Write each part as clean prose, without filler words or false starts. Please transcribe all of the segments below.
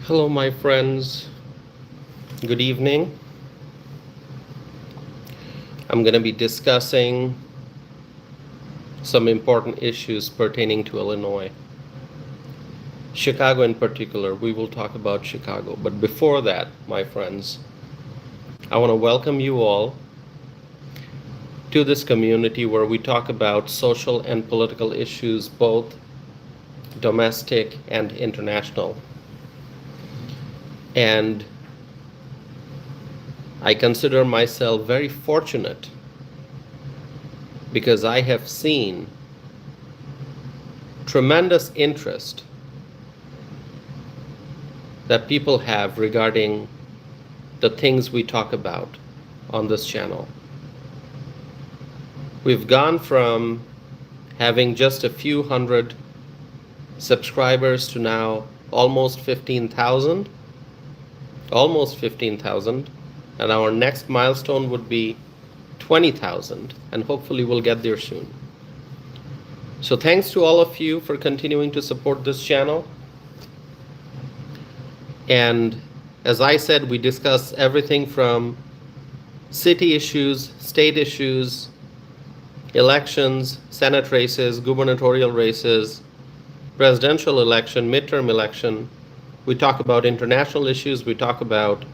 Hello, my friends. Good evening. I'm going to be discussing some important issues pertaining to Illinois. Chicago in particular. We will talk about Chicago. But before that, my friends, I want to welcome you all to this community where we talk about social and political issues, both domestic and international. And I consider myself very fortunate because I have seen tremendous interest that people have regarding the things we talk about on this channel. We've gone from having just a few hundred subscribers to now almost 15,000. And our next milestone would be 20,000, and hopefully we'll get there soon. So thanks to all of you for continuing to support this channel. And as I said, we discuss everything from city issues, state issues, elections, Senate races, gubernatorial races, presidential election, midterm election. We talk about international issues, we talk about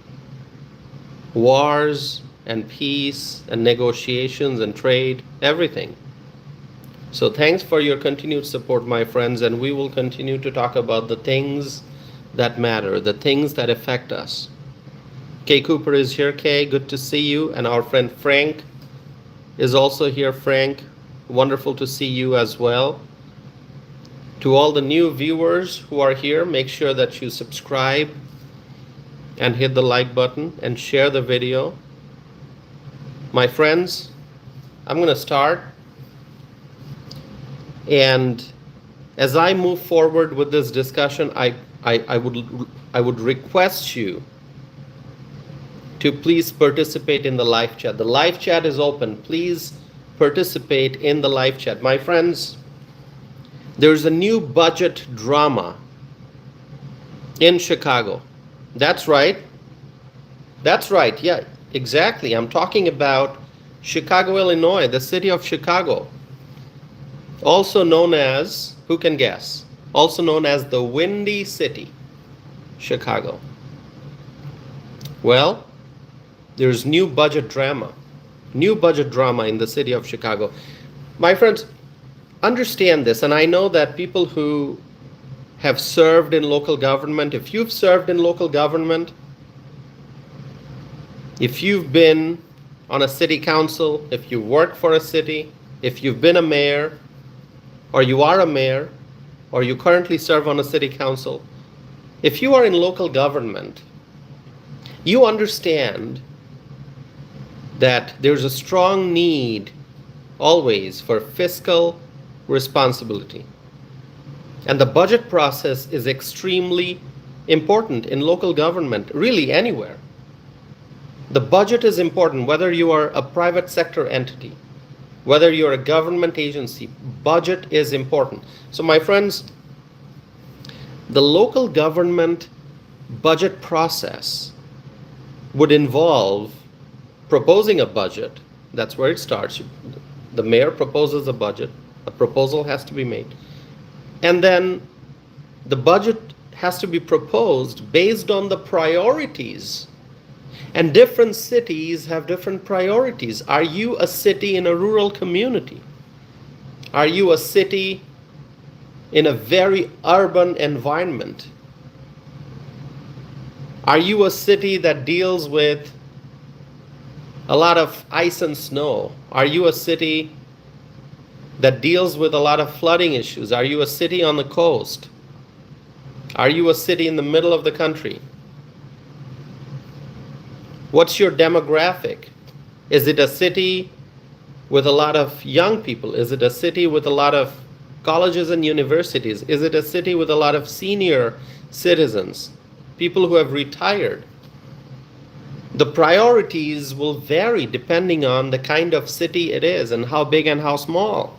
wars and peace and negotiations and trade, everything. So thanks for your continued support, my friends, and we will continue to talk about the things that matter, the things that affect us. Kay Cooper is here. Kay, good to see you. And our friend Frank is also here. Frank, wonderful to see you as well. To all the new viewers who are here, make sure that you subscribe and hit the like button and share the video. My friends, I'm going to start. And as I move forward with this discussion, I would request you to please participate in the live chat. The live chat is open. Please participate in the live chat. My friends, there's a new budget drama in Chicago. That's right. That's right. Yeah, exactly. I'm talking about Chicago, Illinois, the city of Chicago. Also known as, who can guess? Also known as the Windy City, Chicago. Well, there's new budget drama in the city of Chicago. My friends, understand this, and I know that people who have served in local government, if you've served in local government, if you've been on a city council, if you work for a city, if you've been a mayor, or you are a mayor, or you currently serve on a city council, if you are in local government, you understand that there's a strong need always for fiscal responsibility. And the budget process is extremely important in local government, really anywhere. The budget is important, whether you are a private sector entity, whether you're a government agency, budget is important. So my friends, the local government budget process would involve proposing a budget. That's where it starts. The mayor proposes a budget. A proposal has to be made. And then the budget has to be proposed based on the priorities. And different cities have different priorities. Are you a city in a rural community? Are you a city in a very urban environment? Are you a city that deals with a lot of ice and snow? Are you a city that deals with a lot of flooding issues? Are you a city on the coast? Are you a city in the middle of the country? What's your demographic? Is it a city with a lot of young people? Is it a city with a lot of colleges and universities? Is it a city with a lot of senior citizens, people who have retired? The priorities will vary depending on the kind of city it is and how big and how small.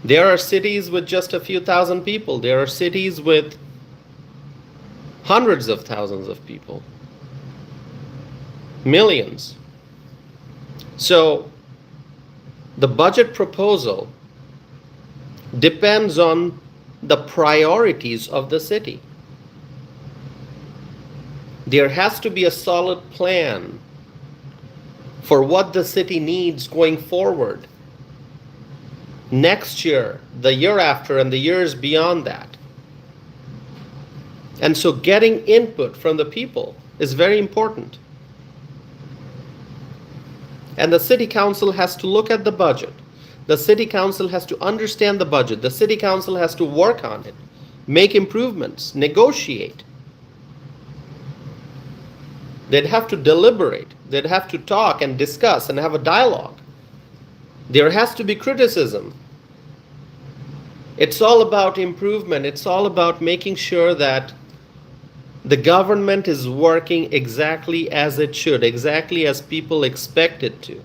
There are cities with just a few thousand people. There are cities with hundreds of thousands of people, millions. So the budget proposal depends on the priorities of the city. There has to be a solid plan for what the city needs going forward, next year, the year after, and the years beyond that. And so getting input from the people is very important. And the city council has to look at the budget. The city council has to understand the budget. The city council has to work on it, make improvements, negotiate. They'd have to deliberate. They'd have to talk and discuss and have a dialogue. There has to be criticism. It's all about improvement. It's all about making sure that the government is working exactly as it should, exactly as people expect it to.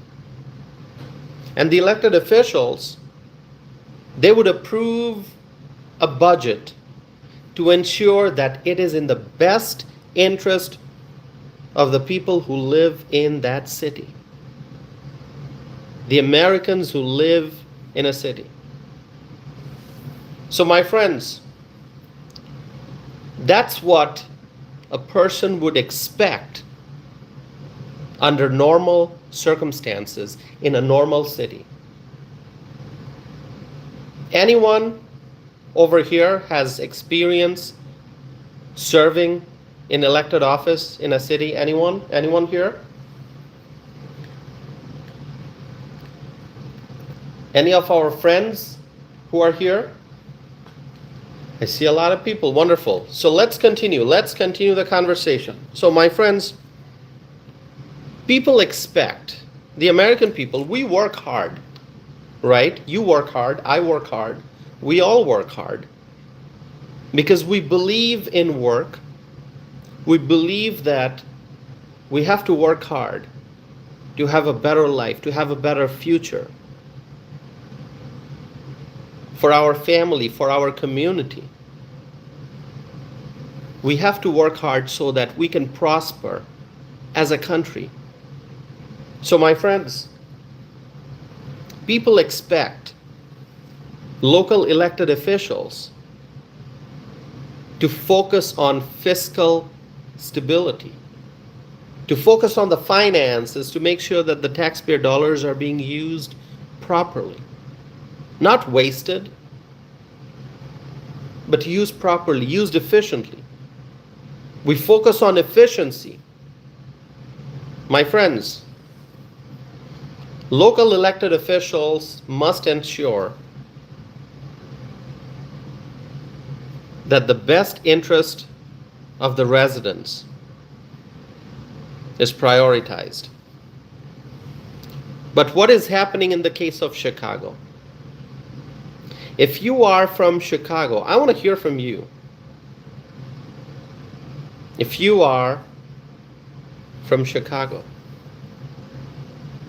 And the elected officials, they would approve a budget to ensure that it is in the best interest of the people who live in that city, the Americans who live in a city. So my friends, that's what a person would expect under normal circumstances in a normal city. Anyone over here has experience serving in elected office in a city? Anyone? Anyone here? Any of our friends who are here? I see a lot of people. Wonderful. So let's continue. Let's continue the conversation. So my friends, people expect, the American people, we work hard, right? You work hard, I work hard, we all work hard because we believe in work. We believe that we have to work hard to have a better life, to have a better future for our family, for our community. We have to work hard so that we can prosper as a country. So my friends, people expect local elected officials to focus on fiscal stability, to focus on the finances, to make sure that the taxpayer dollars are being used properly. Not wasted, but used properly, used efficiently. We focus on efficiency. My friends, local elected officials must ensure that the best interest of the residents is prioritized. But what is happening in the case of Chicago? If you are from Chicago, I want to hear from you. If you are from Chicago,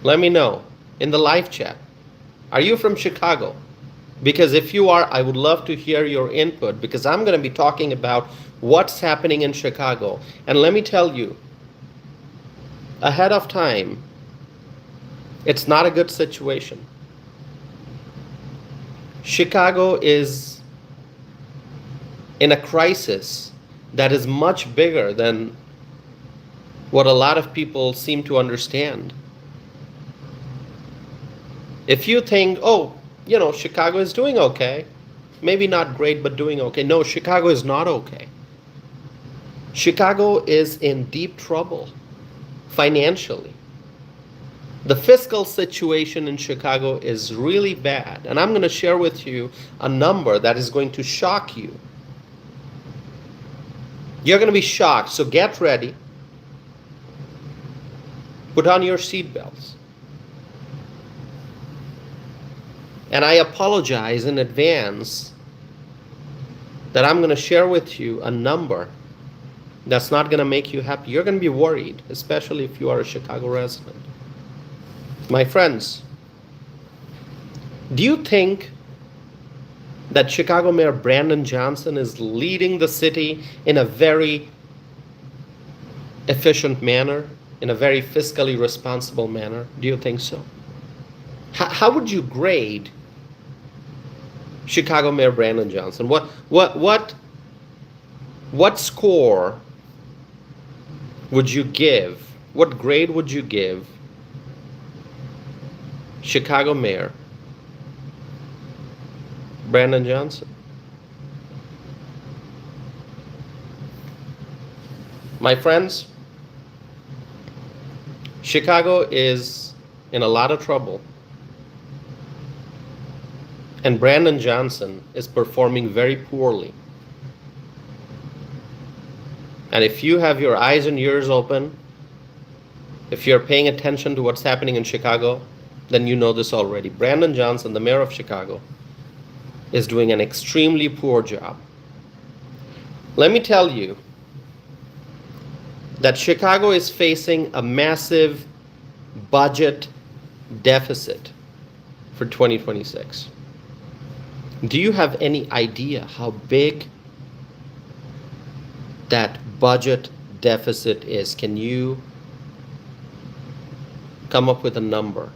let me know in the live chat. Are you from Chicago? Because if you are, I would love to hear your input because I'm going to be talking about what's happening in Chicago. And let me tell you, ahead of time, it's not a good situation. Chicago is in a crisis that is much bigger than what a lot of people seem to understand. If you think, oh, you know, Chicago is doing okay, maybe not great, but doing okay. No, Chicago is not okay. Chicago is in deep trouble financially. The fiscal situation in Chicago is really bad. And I'm going to share with you a number that is going to shock you. You're going to be shocked, so get ready. Put on your seatbelts. And I apologize in advance that I'm going to share with you a number that's not going to make you happy. You're going to be worried, especially if you are a Chicago resident. My friends, do you think that Chicago Mayor Brandon Johnson is leading the city in a very efficient manner, in a very fiscally responsible manner? Do you think so? How would you grade Chicago Mayor Brandon Johnson? What score would you give? What grade would you give Chicago Mayor Brandon Johnson? My friends, Chicago is in a lot of trouble. And Brandon Johnson is performing very poorly. And if you have your eyes and ears open, if you're paying attention to what's happening in Chicago, then you know this already. Brandon Johnson, the mayor of Chicago, is doing an extremely poor job. Let me tell you that Chicago is facing a massive budget deficit for 2026. Do you have any idea how big that budget deficit is? Can you come up with a number?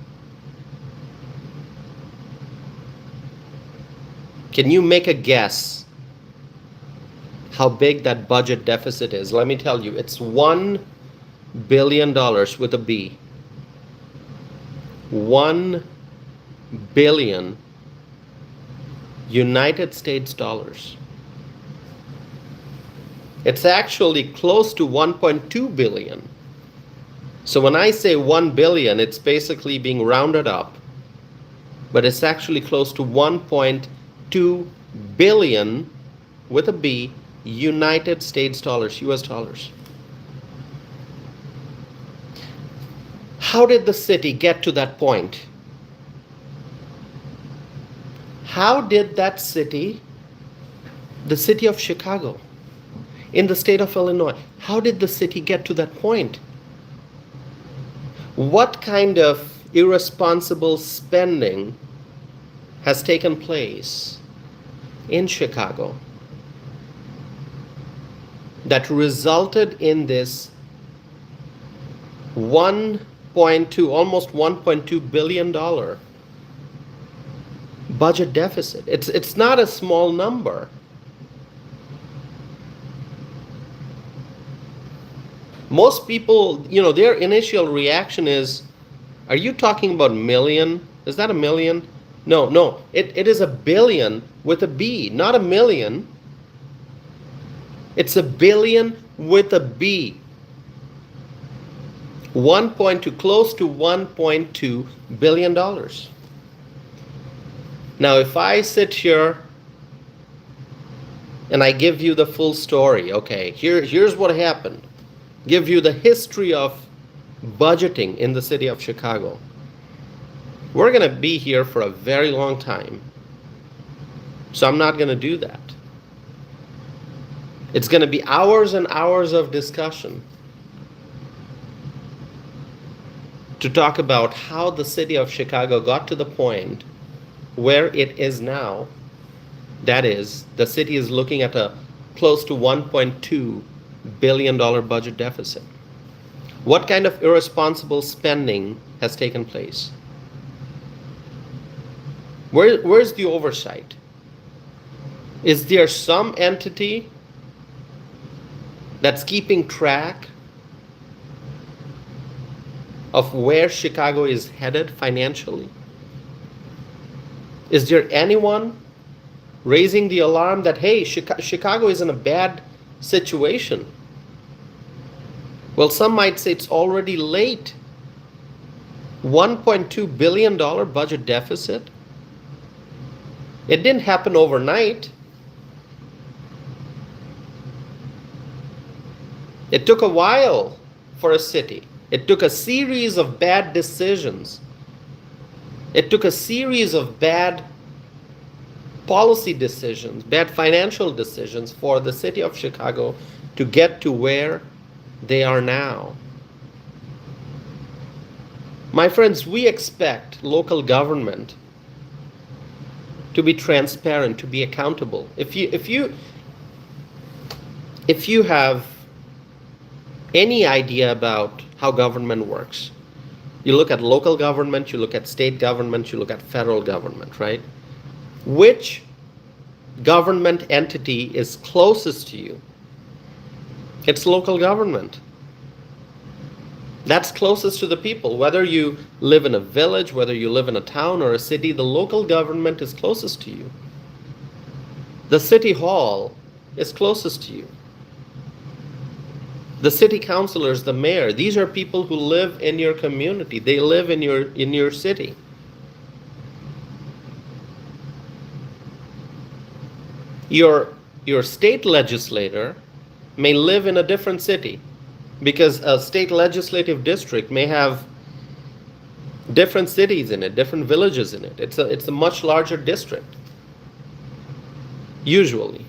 Can you make a guess how big that budget deficit is? Let me tell you, it's $1 billion with a B. 1 billion United States dollars. It's actually close to 1.2 billion. So when I say 1 billion, it's basically being rounded up, but it's actually close to 1.2 billion with a B, United States dollars, US dollars. How did the city get to that point? How did that city, the city of Chicago, in the state of Illinois, how did the city get to that point? What kind of irresponsible spending has taken place in Chicago that resulted in this 1.2, almost $1.2 billion budget deficit? It's not a small number. Most people, their initial reaction is, are you talking about million? Is that a million? No, it is a billion with a B, not a million. It's a billion with a B. 1.2, close to $1.2 billion. Now, if I sit here and I give you the full story, okay, here's what happened. Give you the history of budgeting in the city of Chicago. We're going to be here for a very long time. So I'm not going to do that. It's going to be hours and hours of discussion to talk about how the city of Chicago got to the point where it is now. That is, the city is looking at a close to $1.2 billion budget deficit. What kind of irresponsible spending has taken place? Where's the oversight? Is there some entity that's keeping track of where Chicago is headed financially? Is there anyone raising the alarm that, hey, Chicago is in a bad situation? Well, some might say it's already late. $1.2 billion budget deficit. It didn't happen overnight. It took a while for a city. It took a series of bad decisions. It took a series of bad policy decisions, bad financial decisions for the city of Chicago to get to where they are now. My friends, we expect local government to be transparent, to be accountable. If you have any idea about how government works. You look at local government, you look at state government, you look at federal government, right? Which government entity is closest to you? It's local government. That's closest to the people. Whether you live in a village, whether you live in a town or a city, the local government is closest to you. The city hall is closest to you. The city councilors, the mayor, these are people who live in your community. They live in your city. Your state legislator may live in a different city, because a state legislative district may have different cities in it, different villages in it. It's a much larger district, usually.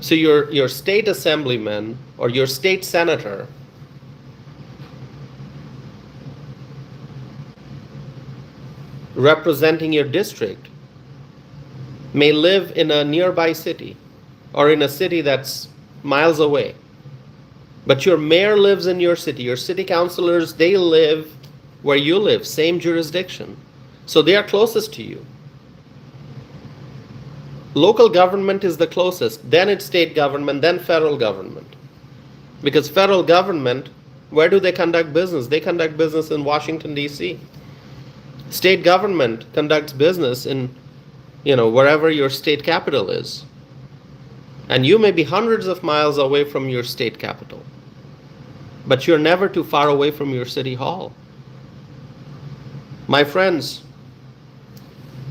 So your state assemblyman or your state senator representing your district may live in a nearby city or in a city that's miles away. But your mayor lives in your city. Your city councilors, they live where you live, same jurisdiction. So they are closest to you. Local government is the closest, then it's state government, then federal government. Because federal government, where do they conduct business? They conduct business in Washington, D.C. State government conducts business in, wherever your state capital is. And you may be hundreds of miles away from your state capital, but you're never too far away from your city hall. My friends,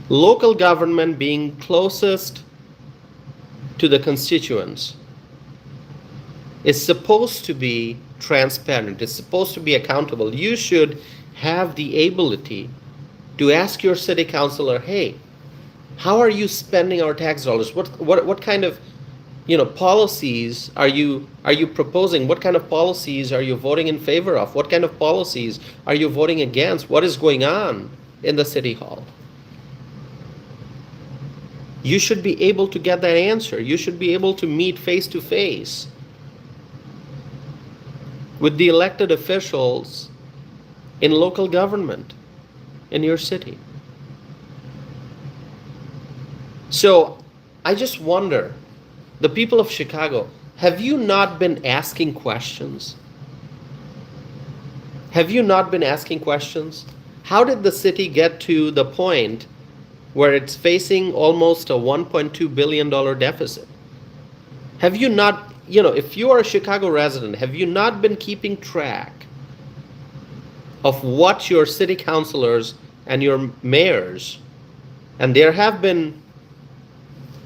local government being closest to the constituents is supposed to be transparent. It's supposed to be accountable. You should have the ability to ask your city councilor, hey, how are you spending our tax dollars? What kind of policies are you proposing? What kind of policies are you voting in favor of? What kind of policies are you voting against? What is going on in the city hall? You should be able to get that answer. You should be able to meet face to face with the elected officials in local government in your city. So I just wonder, the people of Chicago, have you not been asking questions? Have you not been asking questions? How did the city get to the point where it's facing almost a $1.2 billion deficit? Have you not, if you are a Chicago resident, have you not been keeping track of what your city councilors and your mayors, and there have been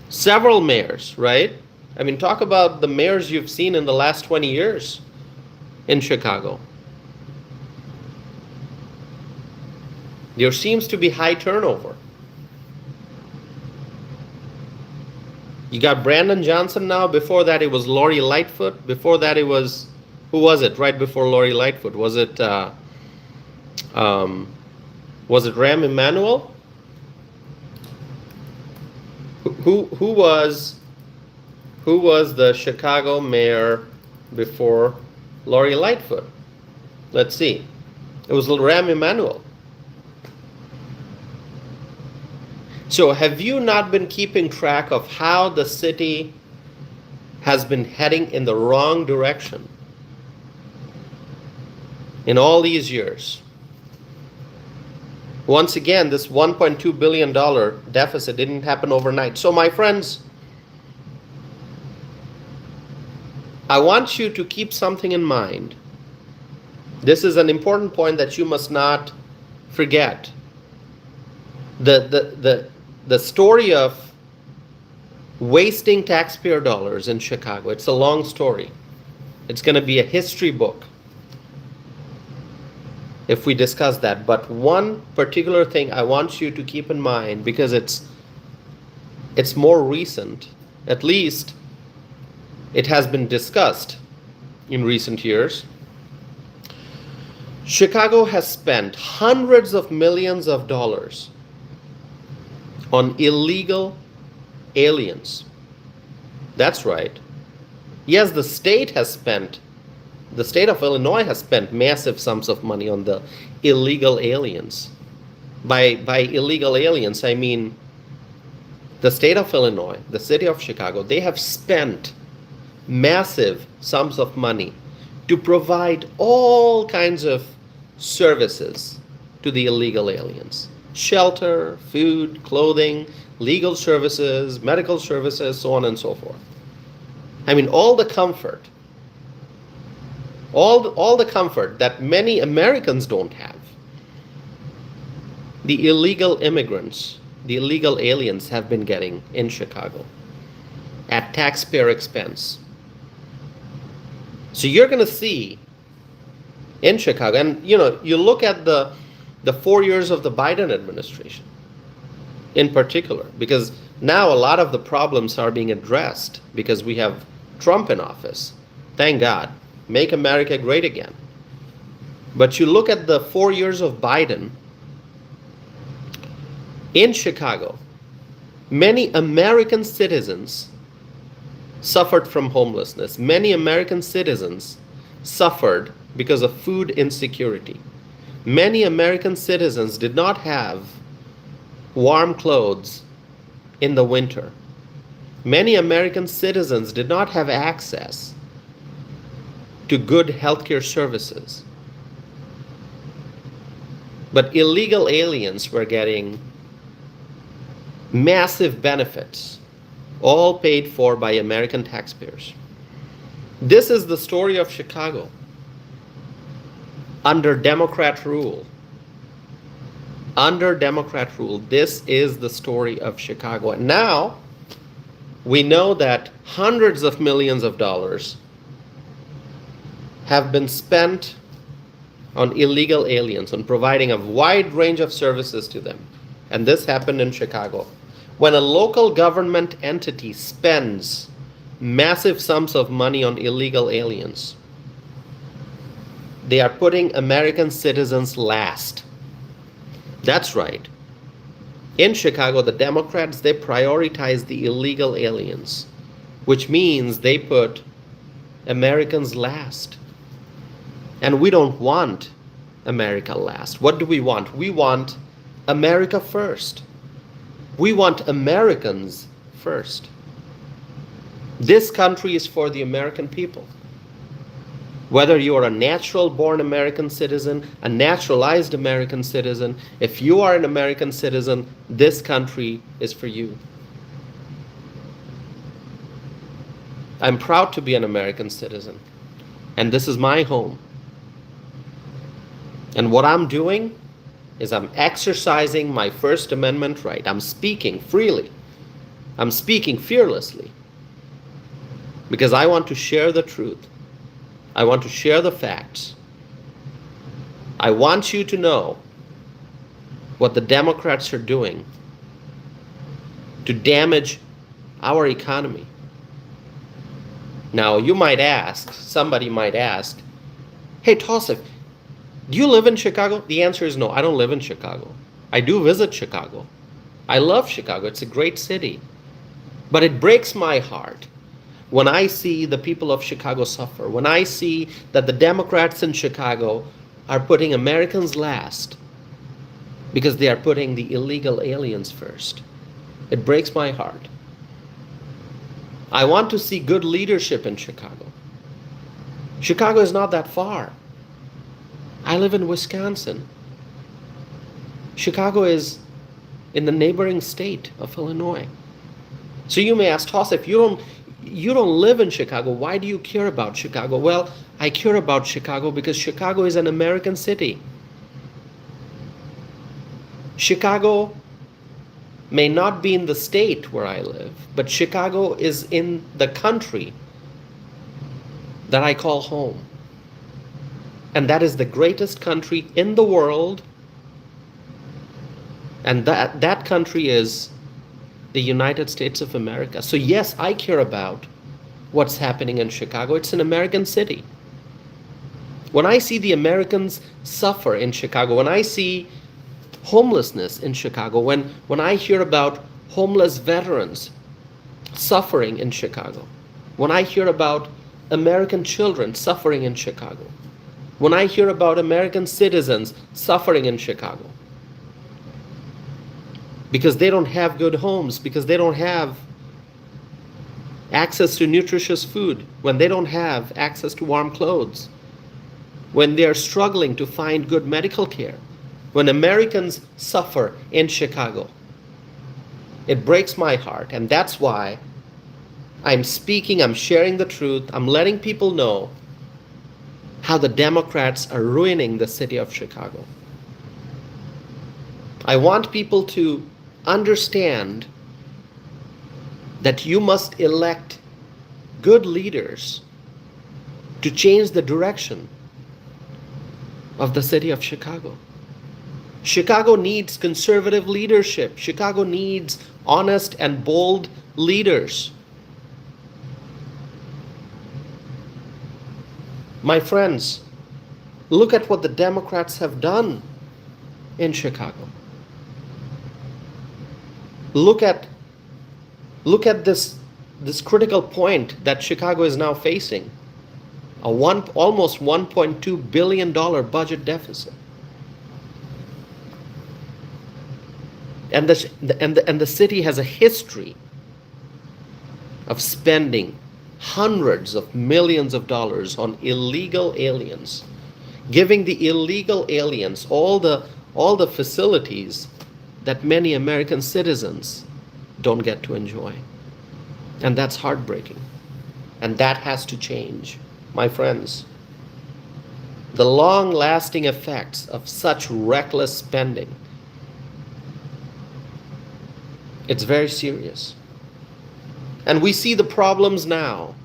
several mayors, right? I mean, talk about the mayors you've seen in the last 20 years in Chicago. There seems to be high turnover. You got Brandon Johnson now. Before that, it was Lori Lightfoot. Before that, it was, who was it? Right before Lori Lightfoot, was it Rahm Emanuel? Who was the Chicago mayor before Lori Lightfoot? Let's see. It was Rahm Emanuel. So have you not been keeping track of how the city has been heading in the wrong direction in all these years? Once again, this $1.2 billion deficit didn't happen overnight. So my friends, I want you to keep something in mind. This is an important point that you must not forget. The story of wasting taxpayer dollars in Chicago, it's a long story. It's going to be a history book if we discuss that. But one particular thing I want you to keep in mind, because it's more recent, at least it has been discussed in recent years. Chicago has spent hundreds of millions of dollars on illegal aliens. That's right. Yes, the state of Illinois has spent massive sums of money on the illegal aliens. By illegal aliens, I mean the state of Illinois, the city of Chicago, they have spent massive sums of money to provide all kinds of services to the illegal aliens: shelter, food, clothing, legal services, medical services, so on and so forth. I mean, all the comfort, all the comfort that many Americans don't have. The illegal immigrants, the illegal aliens have been getting in Chicago at taxpayer expense. So you're going to see in Chicago, and you look at the 4 years of the Biden administration in particular, because now a lot of the problems are being addressed because we have Trump in office. Thank God. Make America great again. But you look at the 4 years of Biden in Chicago, many American citizens suffered from homelessness. Many American citizens suffered because of food insecurity. Many American citizens did not have warm clothes in the winter. Many American citizens did not have access to good healthcare services. But illegal aliens were getting massive benefits, all paid for by American taxpayers. This is the story of Chicago under Democrat rule. Under Democrat rule, this is the story of Chicago. And now we know that hundreds of millions of dollars have been spent on illegal aliens, on providing a wide range of services to them. And this happened in Chicago. When a local government entity spends massive sums of money on illegal aliens, they are putting American citizens last. That's right. In Chicago, the Democrats, they prioritize the illegal aliens, which means they put Americans last. And we don't want America last. What do we want? We want America first. We want Americans first. This country is for the American people. Whether you are a natural-born American citizen, a naturalized American citizen, if you are an American citizen, this country is for you. I'm proud to be an American citizen, and this is my home. And what I'm doing is I'm exercising my First Amendment right. I'm speaking freely. I'm speaking fearlessly because I want to share the truth. I want to share the facts. I want you to know what the Democrats are doing to damage our economy. Now, you might ask, somebody might ask, hey, Tausif, do you live in Chicago? The answer is no, I don't live in Chicago. I do visit Chicago. I love Chicago. It's a great city. But it breaks my heart when I see the people of Chicago suffer, when I see that the Democrats in Chicago are putting Americans last because they are putting the illegal aliens first. It breaks my heart. I want to see good leadership in Chicago. Chicago is not that far. I live in Wisconsin. Chicago is in the neighboring state of Illinois. So you may ask, Tausif, you don't live in Chicago. Why do you care about Chicago? Well, I care about Chicago because Chicago is an American city. Chicago may not be in the state where I live, but Chicago is in the country that I call home. And that is the greatest country in the world. And that country is the United States of America. So yes, I care about what's happening in Chicago. It's an American city. When I see the Americans suffer in Chicago, when I see homelessness in Chicago, when I hear about homeless veterans suffering in Chicago, when I hear about American children suffering in Chicago, when I hear about American citizens suffering in Chicago, because they don't have good homes, because they don't have access to nutritious food, when they don't have access to warm clothes, when they are struggling to find good medical care, when Americans suffer in Chicago, it breaks my heart. And that's why I'm speaking, I'm sharing the truth, I'm letting people know how the Democrats are ruining the city of Chicago. I want people to understand that you must elect good leaders to change the direction of the city of Chicago. Chicago needs conservative leadership. Chicago needs honest and bold leaders. My friends, look at what the Democrats have done in Chicago. Look at this critical point that Chicago is now facing, almost $1.2 billion budget deficit. And the city has a history of spending hundreds of millions of dollars on illegal aliens, giving the illegal aliens all the facilities that many American citizens don't get to enjoy. And that's heartbreaking. And that has to change, my friends. The long-lasting effects of such reckless spending, it's very serious. And we see the problems now.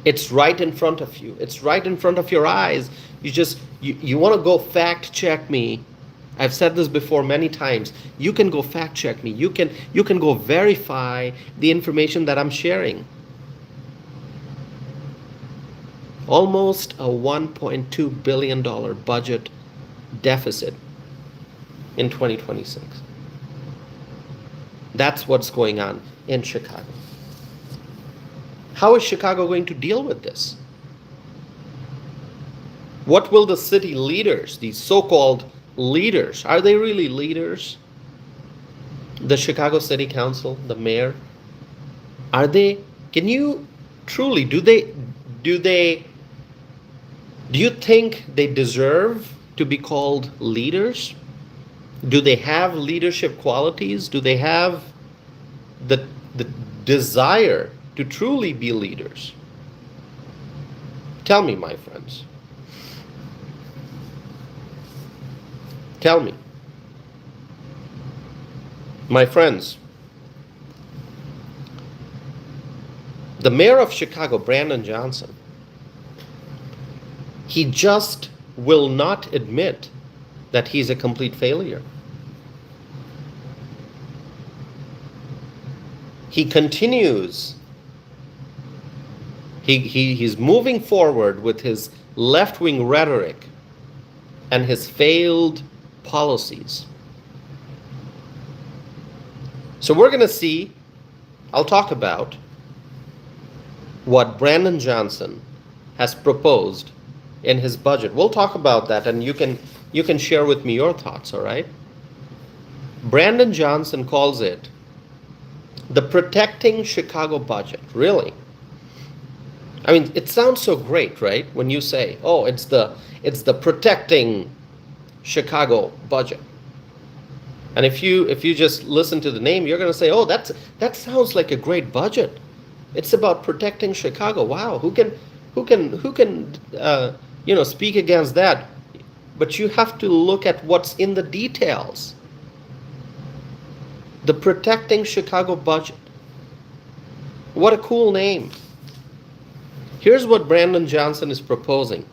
It's right in front of you. It's right in front of your eyes. You want to go fact check me. I've said this before many times. You can go fact check me. You can go verify the information that I'm sharing. Almost a $1.2 billion budget deficit in 2026. That's what's going on in Chicago. How is Chicago going to deal with this? What will the city leaders, these so-called leaders, are they really leaders? The Chicago City Council, the mayor, are they, can you truly, do you think they deserve to be called leaders? Do they have leadership qualities? Do they have the desire to truly be leaders? Tell me, my friends. Tell me. My friends, the mayor of Chicago, Brandon Johnson, he just will not admit that he's a complete failure. He continues. He's moving forward with his left-wing rhetoric and his failed policies. So we're going to see, I'll talk about what Brandon Johnson has proposed in his budget. We'll talk about that, and you can share with me your thoughts, all right? Brandon Johnson calls it the Protecting Chicago budget. Really? I mean, it sounds so great, right? When you say, oh, it's the Protecting Chicago budget. And if you just listen to the name, you're going to say, oh, that sounds like a great budget. It's about protecting Chicago. Wow, who can speak against that? But you have to look at what's in the details. The Protecting Chicago budget. What a cool name. Here's what Brandon Johnson is proposing.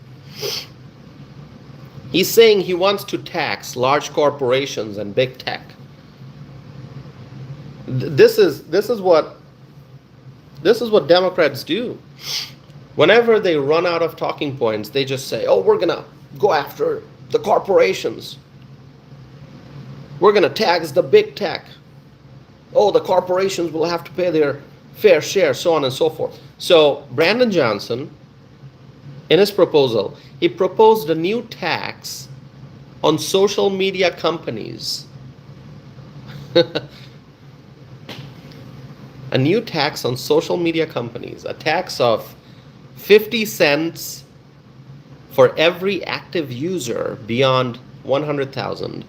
He's saying he wants to tax large corporations and big tech. This is what Democrats do. Whenever they run out of talking points, they just say, oh, we're going to go after the corporations. We're going to tax the big tech. Oh, the corporations will have to pay fair share, so on and so forth. So Brandon Johnson, in his proposal, he proposed a new tax on social media companies. A new tax on social media companies, a tax of 50 cents for every active user beyond 100,000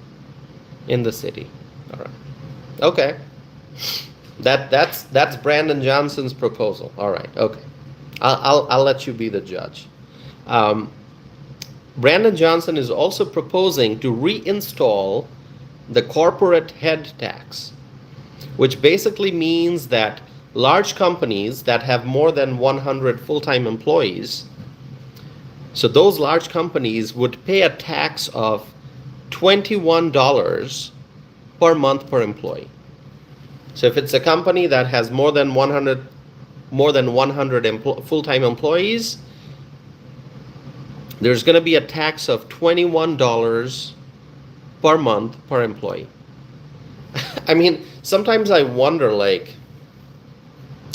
in the city. All right. Okay. That's Brandon Johnson's proposal. All right. Okay. I'll let you be the judge. Brandon Johnson is also proposing to reinstall the corporate head tax, which basically means that large companies that have more than 100 full-time employees, so those large companies would pay a tax of $21 per month per employee. So if it's a company that has more than 100 full-time employees, there's going to be a tax of $21 per month per employee. I mean, sometimes I wonder, like,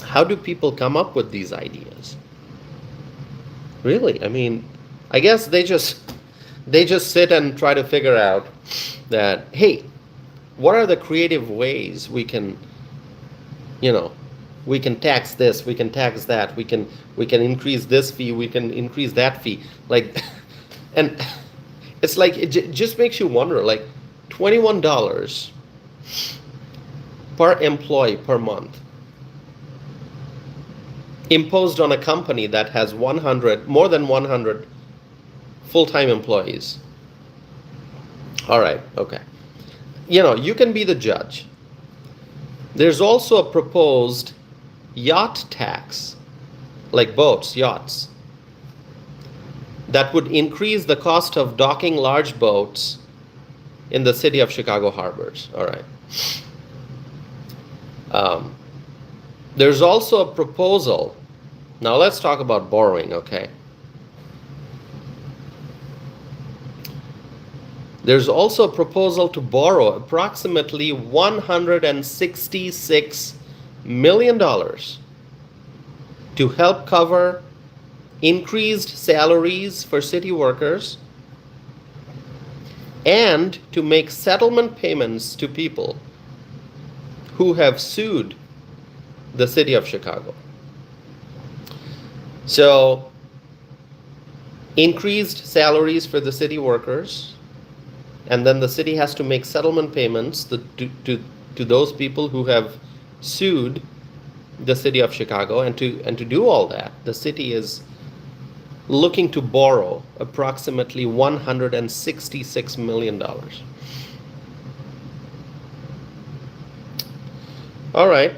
how do people come up with these ideas? Really? I mean, I guess they just sit and try to figure out that, hey, what are the creative ways we can, we can tax this, we can tax that, we can increase this fee, we can increase that fee, like, and it's like it just makes you wonder, like, $21 per employee per month imposed on a company that has more than 100 full-time employees. All right, okay. You can be the judge. There's also a proposed yacht tax, like boats, yachts, that would increase the cost of docking large boats in the city of Chicago harbors. All right. There's also a proposal. Now let's talk about borrowing, okay? There's also a proposal to borrow approximately $166 million to help cover increased salaries for city workers and to make settlement payments to people who have sued the city of Chicago. So, increased salaries for the city workers, and then the city has to make settlement payments to those people who have sued the city of Chicago, and to do all that, the city is looking to borrow approximately $166 million. All right.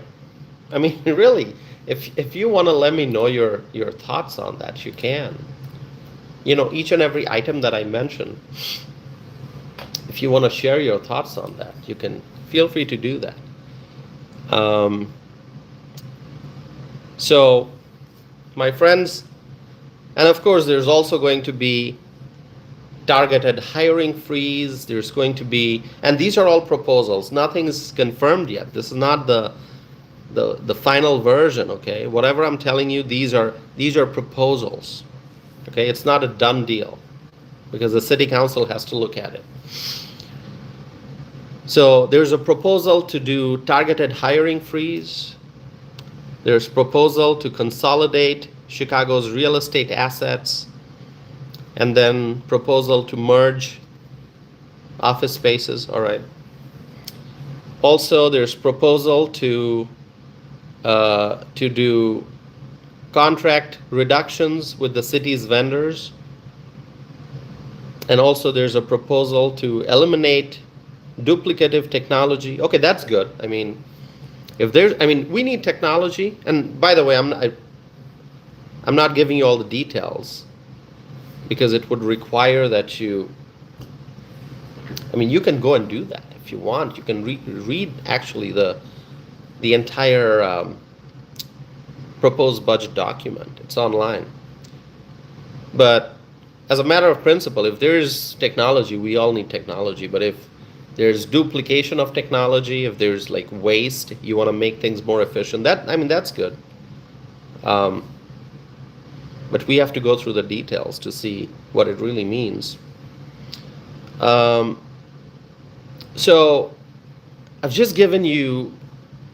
I mean, really, if you want to let me know your thoughts on that, you can. Each and every item that I mentioned, if you want to share your thoughts on that, you can feel free to do that. So, my friends, and of course, there's also going to be targeted hiring freeze. There's going to be, and these are all proposals. Nothing's confirmed yet. This is not the final version, okay? Whatever I'm telling you, these are proposals, okay? It's not a done deal because the city council has to look at it. So there's a proposal to do targeted hiring freeze. There's proposal to consolidate Chicago's real estate assets, and then proposal to merge office spaces. All right. Also, there's proposal to do contract reductions with the city's vendors, and also there's a proposal to eliminate duplicative technology. Okay, that's good. I mean, we need technology. And by the way, I'm not giving you all the details because it would require that you can go and do that if you want. You can read actually the entire proposed budget document. It's online. But as a matter of principle, if there is technology, we all need technology. But if there's duplication of technology, if there's like waste, you want to make things more efficient. That's good. But we have to go through the details to see what it really means. So I've just given you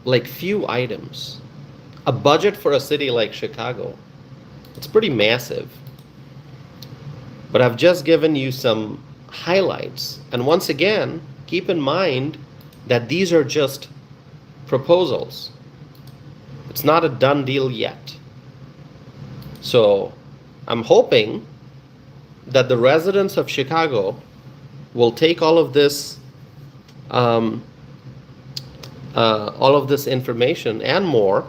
like few items. A budget for a city like Chicago, it's pretty massive. But I've just given you some highlights. And once again, keep in mind that these are just proposals. It's not a done deal yet. So I'm hoping that the residents of Chicago will take all of this information and more,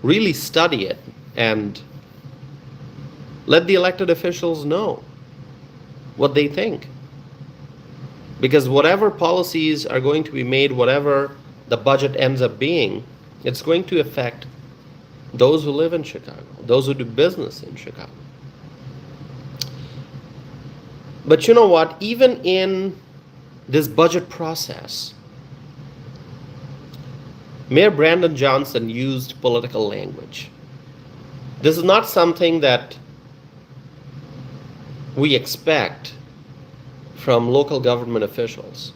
really study it, and let the elected officials know what they think. Because whatever policies are going to be made, whatever the budget ends up being, it's going to affect those who live in Chicago, those who do business in Chicago. But you know what? Even in this budget process, Mayor Brandon Johnson used political language. This is not something that we expect from local government officials.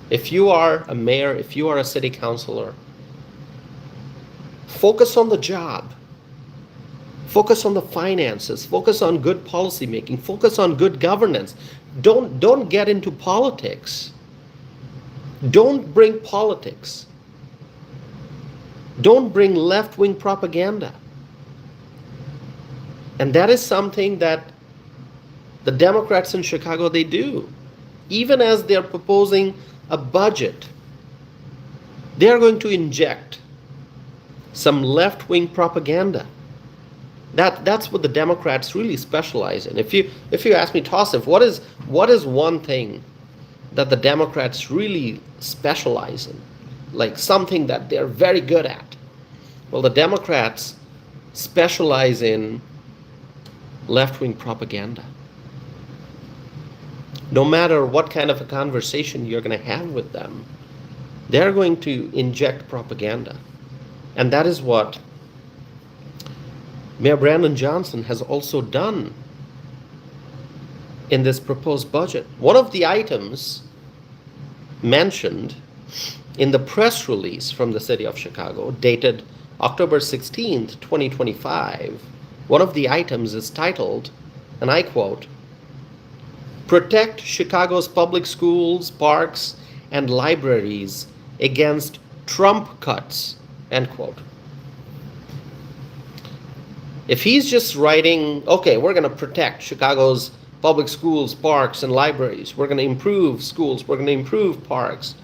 If you are a mayor, if you are a city councilor, focus on the job. Focus on the finances. Focus on good policy making. Focus on good governance. Don't get into politics. Don't bring politics. Don't bring left-wing propaganda. And that is something that the Democrats in Chicago, they do. Even as they're proposing a budget, they're going to inject some left-wing propaganda. That's what the Democrats really specialize in. If you ask me, Tausif, what is one thing that the Democrats really specialize in? Like something that they're very good at. Well, the Democrats specialize in left-wing propaganda. No matter what kind of a conversation you're going to have with them, they're going to inject propaganda. And that is what Mayor Brandon Johnson has also done in this proposed budget. One of the items mentioned in the press release from the city of Chicago, dated October 16th, 2025, one of the items is titled, and I quote, "Protect Chicago's public schools, parks, and libraries against Trump cuts," end quote. If he's just writing, okay, we're going to protect Chicago's public schools, parks, and libraries, we're going to improve schools, we're going to improve parks,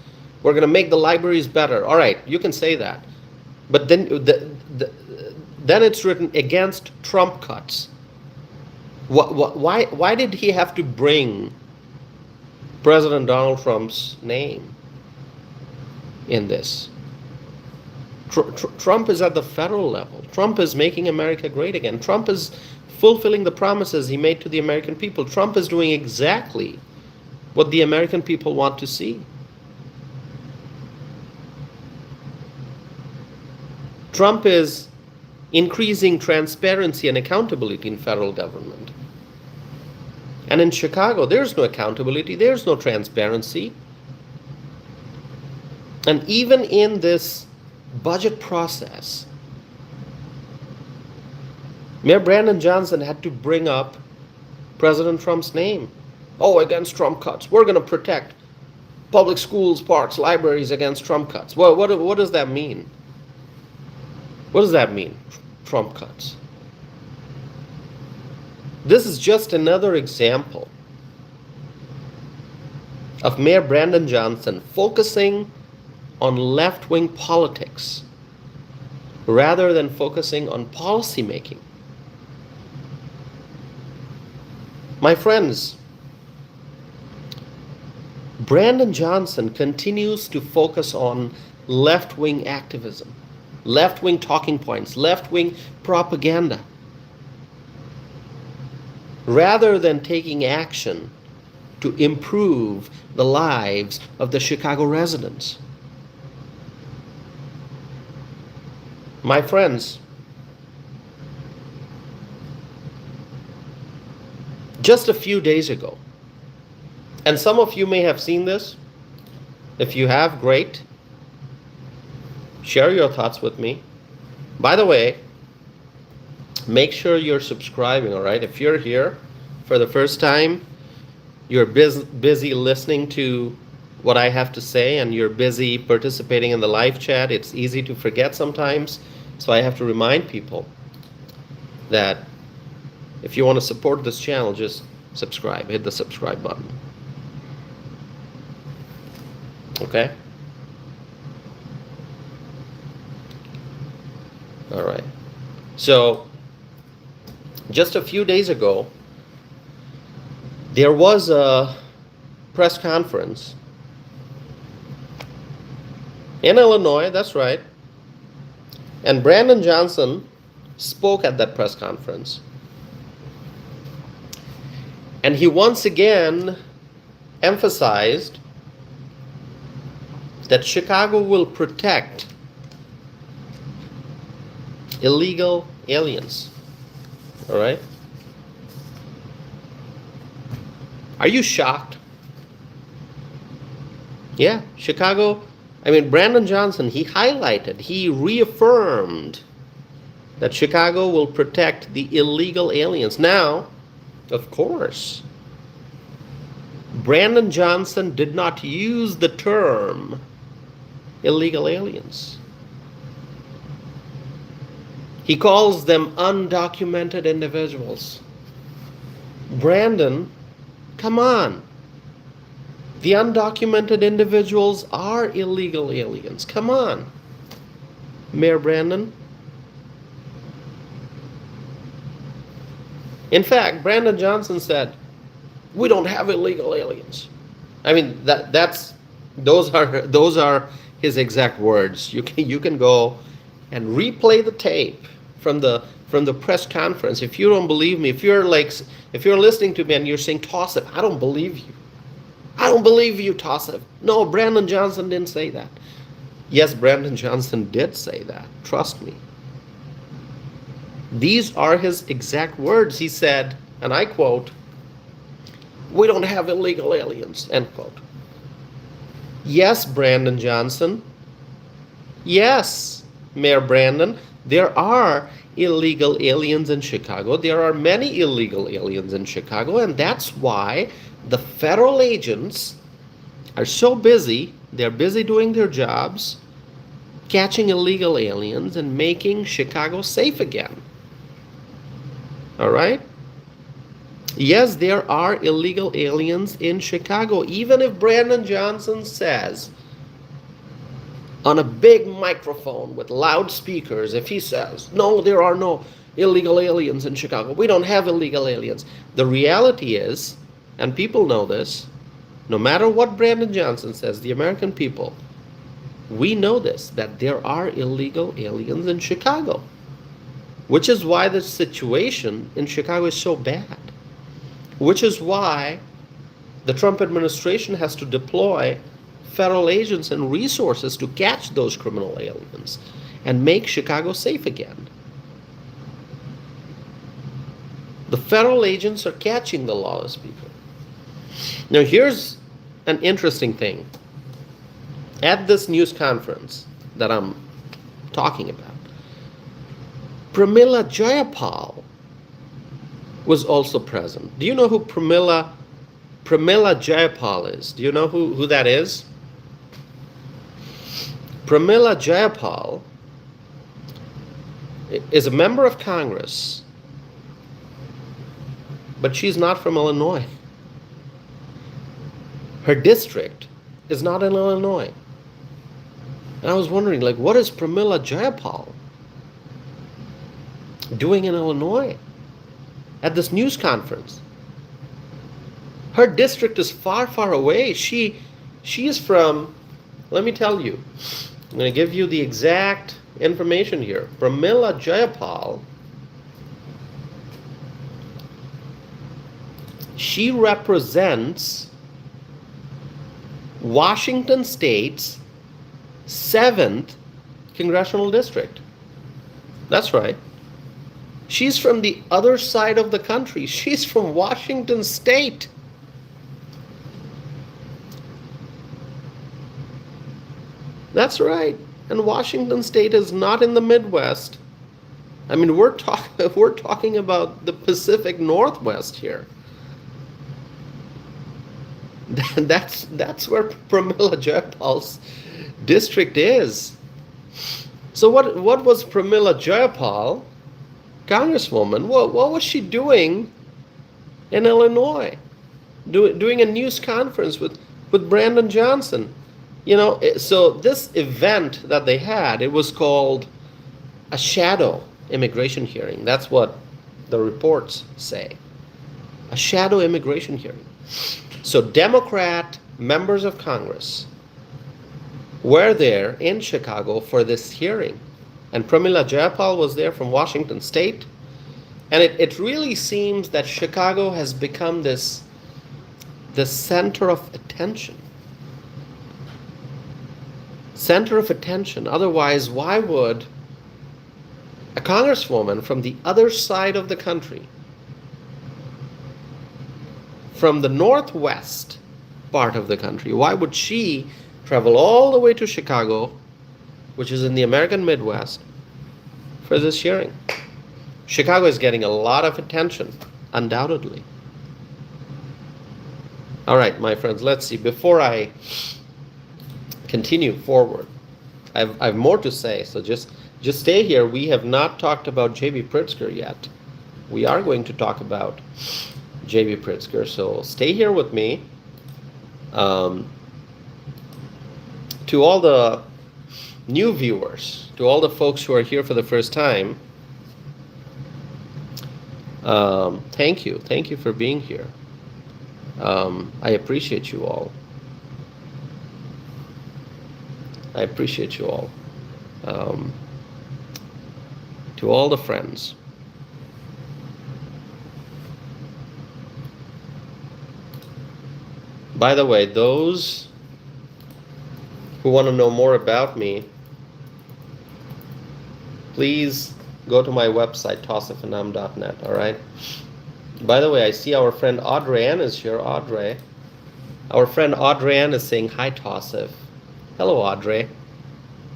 we're going to make the libraries better. All right, you can say that. But then it's written against Trump cuts. Why did he have to bring President Donald Trump's name in this? Trump is at the federal level. Trump is making America great again. Trump is fulfilling the promises he made to the American people. Trump is doing exactly what the American people want to see. Trump is increasing transparency and accountability in federal government. And in Chicago, there's no accountability, there's no transparency. And even in this budget process, Mayor Brandon Johnson had to bring up President Trump's name. Oh, against Trump cuts. We're going to protect public schools, parks, libraries against Trump cuts. Well, what does that mean? What does that mean, Trump cuts? This is just another example of Mayor Brandon Johnson focusing on left-wing politics rather than focusing on policy making. My friends, Brandon Johnson continues to focus on left-wing activism, left-wing talking points, left-wing propaganda, rather than taking action to improve the lives of the Chicago residents. My friends, just a few days ago, and some of you may have seen this. If you have, great. Share your thoughts with me. By the way, make sure you're subscribing, all right? If you're here for the first time, you're busy listening to what I have to say, and you're busy participating in the live chat. It's easy to forget sometimes, so I have to remind people that if you want to support this channel, just subscribe. Hit the subscribe button. Okay? All right. So, just a few days ago, there was a press conference in Illinois, that's right. And Brandon Johnson spoke at that press conference. And he once again emphasized that Chicago will protect illegal aliens. All right? Are you shocked? Yeah, Chicago, Brandon Johnson, he highlighted, he reaffirmed that Chicago will protect the illegal aliens. Now, of course, Brandon Johnson did not use the term illegal aliens. He calls them undocumented individuals. Brandon, come on. The undocumented individuals are illegal aliens. Come on, Mayor Brandon. In fact, Brandon Johnson said, "We don't have illegal aliens." Those are his exact words. You can go and replay the tape from the press conference. If you don't believe me, if you're listening to me and you're saying, "Tausif, I don't believe you. I don't believe you, Tausif." No, Brandon Johnson didn't say that. Yes, Brandon Johnson did say that. Trust me. These are his exact words. He said, and I quote, "We don't have illegal aliens," end quote. Yes, Brandon Johnson. Yes, Mayor Brandon, there are illegal aliens in Chicago. There are many illegal aliens in Chicago, and that's why the federal agents are so busy. They're busy doing their jobs, catching illegal aliens and making Chicago safe again. All right? Yes, there are illegal aliens in Chicago. Even if Brandon Johnson says on a big microphone with loudspeakers, if he says, "No, there are no illegal aliens in Chicago. We don't have illegal aliens." The reality is, and people know this, no matter what Brandon Johnson says, the American people, we know this, that there are illegal aliens in Chicago. Which is why the situation in Chicago is so bad. Which is why the Trump administration has to deploy federal agents and resources to catch those criminal aliens and make Chicago safe again. The federal agents are catching the lawless people. Now here's an interesting thing. At this news conference that I'm talking about, Pramila Jayapal was also present. Do you know who Pramila Jayapal is? Do you know who that is? Pramila Jayapal is a member of Congress, but she's not from Illinois. Her district is not in Illinois. And I was wondering, what is Pramila Jayapal doing in Illinois at this news conference? Her district is far, far away. She is from, let me tell you, I'm going to give you the exact information here. Pramila Jayapal, she represents Washington State's 7th congressional district. That's right. She's from the other side of the country. She's from Washington State. That's right. And Washington State is not in the Midwest. I mean, we're talking about the Pacific Northwest here. That's where Pramila Jayapal's district is. So what was Pramila Jayapal, Congresswoman? What was she doing in Illinois? Doing a news conference with Brandon Johnson. You know, so this event that they had, it was called a shadow immigration hearing. That's what the reports say. A shadow immigration hearing. So Democrat members of Congress were there in Chicago for this hearing. And Pramila Jayapal was there from Washington State. And it really seems that Chicago has become the center of attention. Center of attention. Otherwise, why would a congresswoman from the other side of the country, from the northwest part of the country, why would she travel all the way to Chicago, which is in the American Midwest, for this hearing? Chicago is getting a lot of attention, undoubtedly. All right, my friends, let's see. Before I continue forward, I have more to say, so just stay here. We have not talked about J.B. Pritzker yet. We are going to talk about J.B. Pritzker, so stay here with me. To all the new viewers, to all the folks who are here for the first time, thank you. Thank you for being here. I appreciate you all. I appreciate you all. To all the friends. By the way, those who want to know more about me, please go to my website, tossifandam.net, all right? By the way, I see our friend Audrey Ann is here. Audrey. Our friend Audrey Ann is saying hi, Tossif. Hello, Audrey.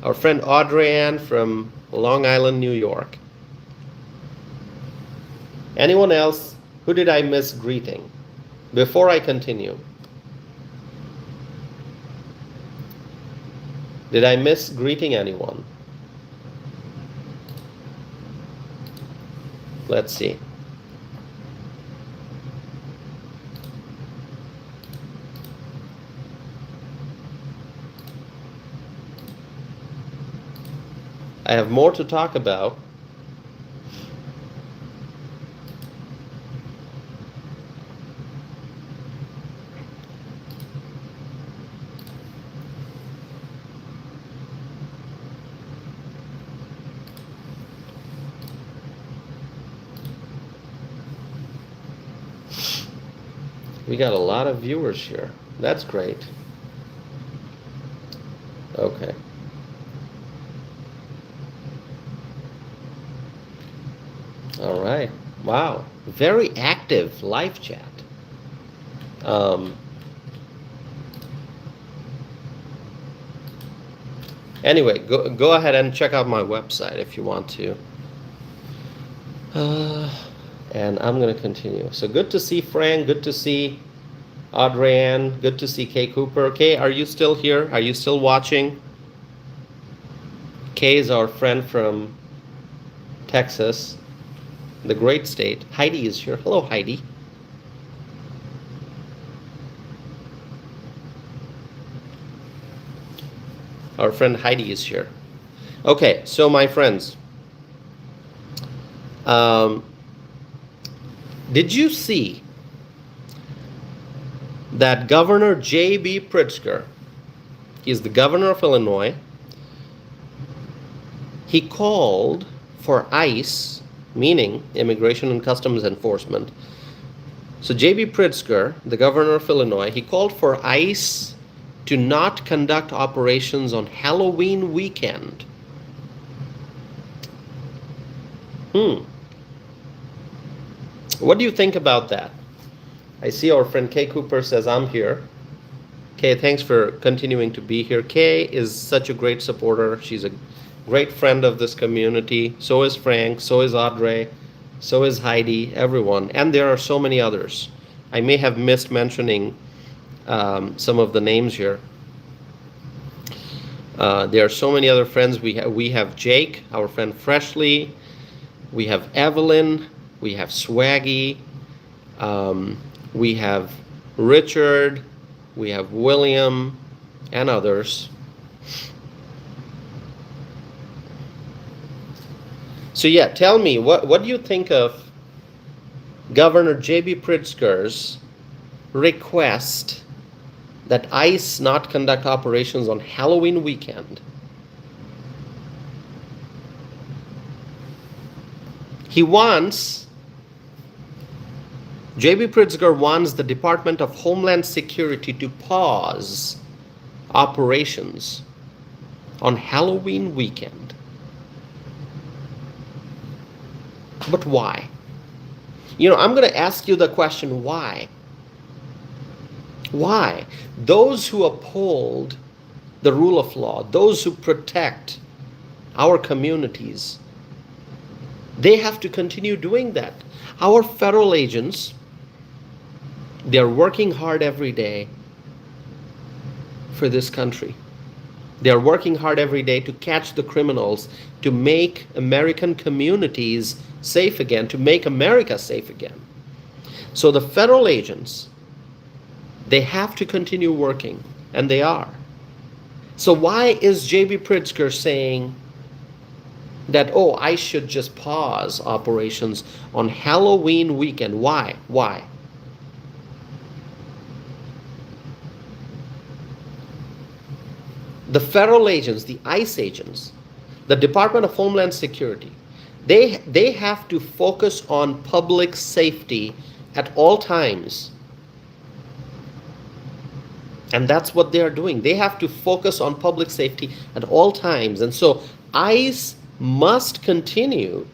Our friend Audrey Ann from Long Island, New York. Anyone else? Who did I miss greeting? Before I continue. Did I miss greeting anyone? Let's see. I have more to talk about. We got a lot of viewers here. That's great. Okay. All right. Wow. Very active live chat. Anyway, go ahead and check out my website if you want to. And I'm going to continue. So good to see Frank. Good to see Audrey Ann. Good to see Kay Cooper. Kay, are you still here? Are you still watching? Kay is our friend from Texas, the great state. Heidi is here. Hello, Heidi. Our friend Heidi is here. Okay, so my friends, did you see that Governor J.B. Pritzker, he's the governor of Illinois, he called for ICE, meaning Immigration and Customs Enforcement. So J.B. Pritzker, the governor of Illinois, he called for ICE to not conduct operations on Halloween weekend. What do you think about that? I see our friend Kay Cooper says, I'm here. Kay, thanks for continuing to be here. Kay is such a great supporter. She's a great friend of this community. So is Frank, so is Audrey, so is Heidi, everyone. And there are so many others. I may have missed mentioning some of the names here. There are so many other friends. We have Jake, our friend Freshly. We have Evelyn. We have Swaggy. We have Richard. We have William and others. So yeah, tell me, what do you think of Governor J.B. Pritzker's request that ICE not conduct operations on Halloween weekend? J.B. Pritzker wants the Department of Homeland Security to pause operations on Halloween weekend. But why? I'm going to ask you the question, why? Why? Those who uphold the rule of law, those who protect our communities, they have to continue doing that. Our federal agents, they're working hard every day for this country. They're working hard every day to catch the criminals, to make American communities safe again, to make America safe again. So the federal agents, they have to continue working, and they are. So why is J.B. Pritzker saying that, I should just pause operations on Halloween weekend? Why? Why? The federal agents, the ICE agents, the Department of Homeland Security, they have to focus on public safety at all times. And that's what they are doing. They have to focus on public safety at all times. And so ICE must continue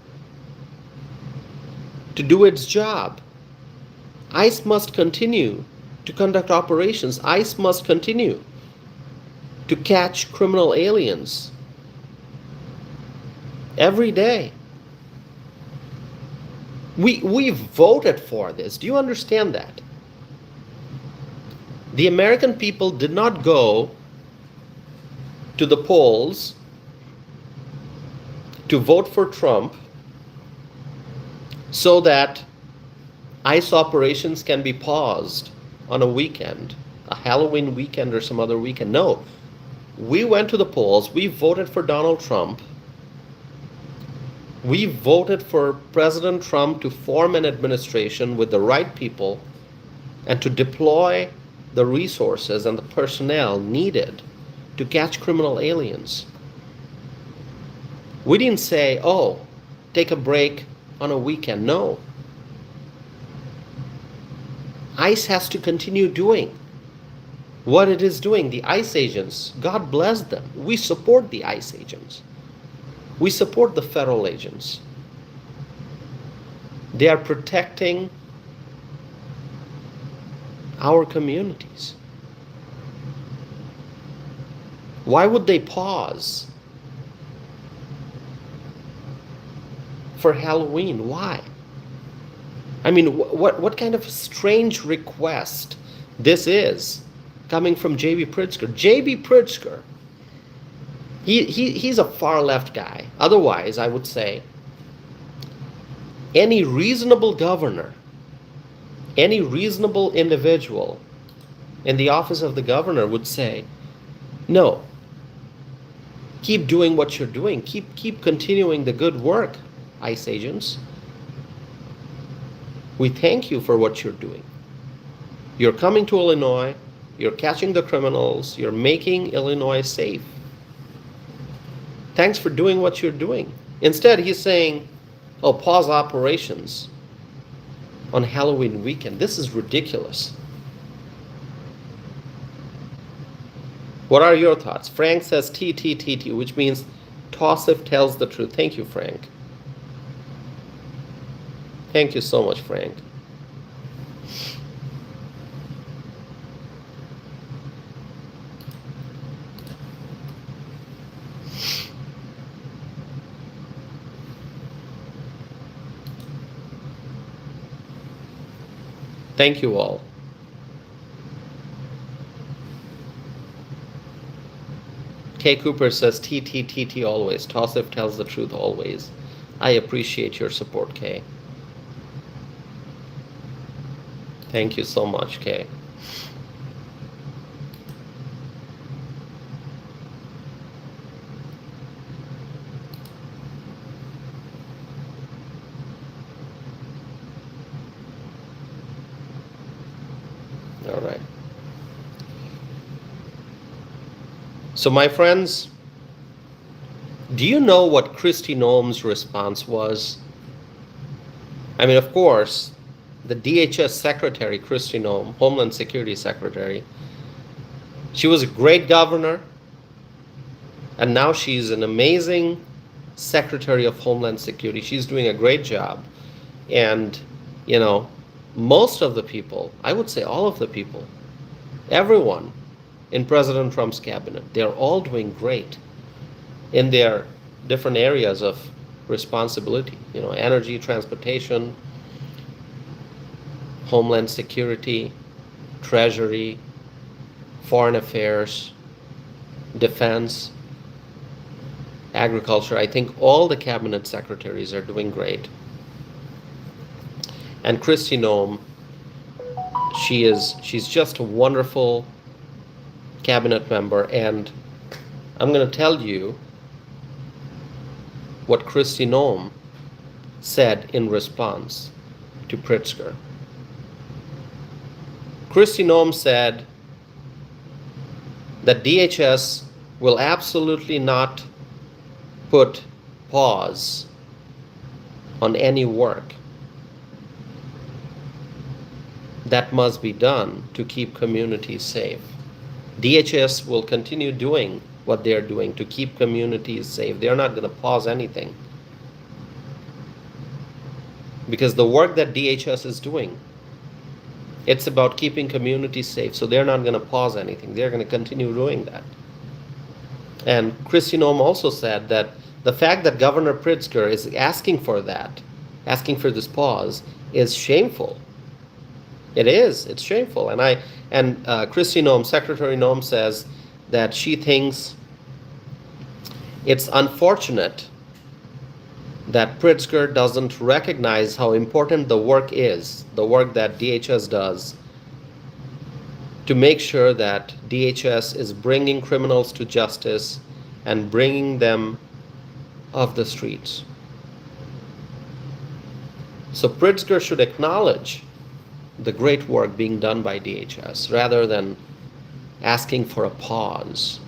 to do its job. ICE must continue to conduct operations. ICE must continue to catch criminal aliens every day. We voted for this. Do you understand that? The American people did not go to the polls to vote for Trump so that ICE operations can be paused on a weekend, a Halloween weekend or some other weekend. No. We went to the polls. We voted for Donald Trump. We voted for President Trump to form an administration with the right people and to deploy the resources and the personnel needed to catch criminal aliens. We didn't say, take a break on a weekend. No. ICE has to continue doing what it is doing. The ICE agents, God bless them. We support the ICE agents. We support the federal agents. They are protecting our communities. Why would they pause for Halloween? Why? I mean, what kind of strange request this is coming from J.B. Pritzker. J.B. Pritzker, he's a far left guy. Otherwise, I would say any reasonable governor, any reasonable individual in the office of the governor would say, no, keep doing what you're doing. Keep continuing the good work, ICE agents. We thank you for what you're doing. You're coming to Illinois. You're catching the criminals. You're making Illinois safe. Thanks for doing what you're doing. Instead, he's saying, pause operations on Halloween weekend. This is ridiculous. What are your thoughts? Frank says TTTT, which means Tossif tells the truth. Thank you, Frank. Thank you so much, Frank. Thank you all. K. Cooper says TTTT always. Tossif tells the truth always. I appreciate your support, Kay. Thank you so much, Kay. All right. So my friends, do you know what Kristi Noem's response was? I mean, of course, the DHS Secretary, Kristi Noem, Homeland Security Secretary, she was a great governor, and now she's an amazing Secretary of Homeland Security. She's doing a great job. And, you know, most of the people, I would say all of the people, everyone in President Trump's cabinet, they're all doing great in their different areas of responsibility, you know, energy, transportation, Homeland Security, Treasury, Foreign Affairs, Defense, Agriculture. I think all the cabinet secretaries are doing great. And Kristi Noem, she's just a wonderful cabinet member, and I'm going to tell you what Kristi Noem said in response to Pritzker. Kristi Noem said that DHS will absolutely not put pause on any work that must be done to keep communities safe. DHS will continue doing what they're doing to keep communities safe. They're not going to pause anything. Because the work that DHS is doing, it's about keeping communities safe. So they're not going to pause anything. They're going to continue doing that. And Kristi Noem also said that the fact that Governor Pritzker is asking for that, asking for this pause, is shameful. It is. It's shameful. And Kristi Noem, Secretary Noem, says that she thinks it's unfortunate that Pritzker doesn't recognize how important the work is, the work that DHS does, to make sure that DHS is bringing criminals to justice and bringing them off the streets. So Pritzker should acknowledge the great work being done by DHS rather than asking for a pause.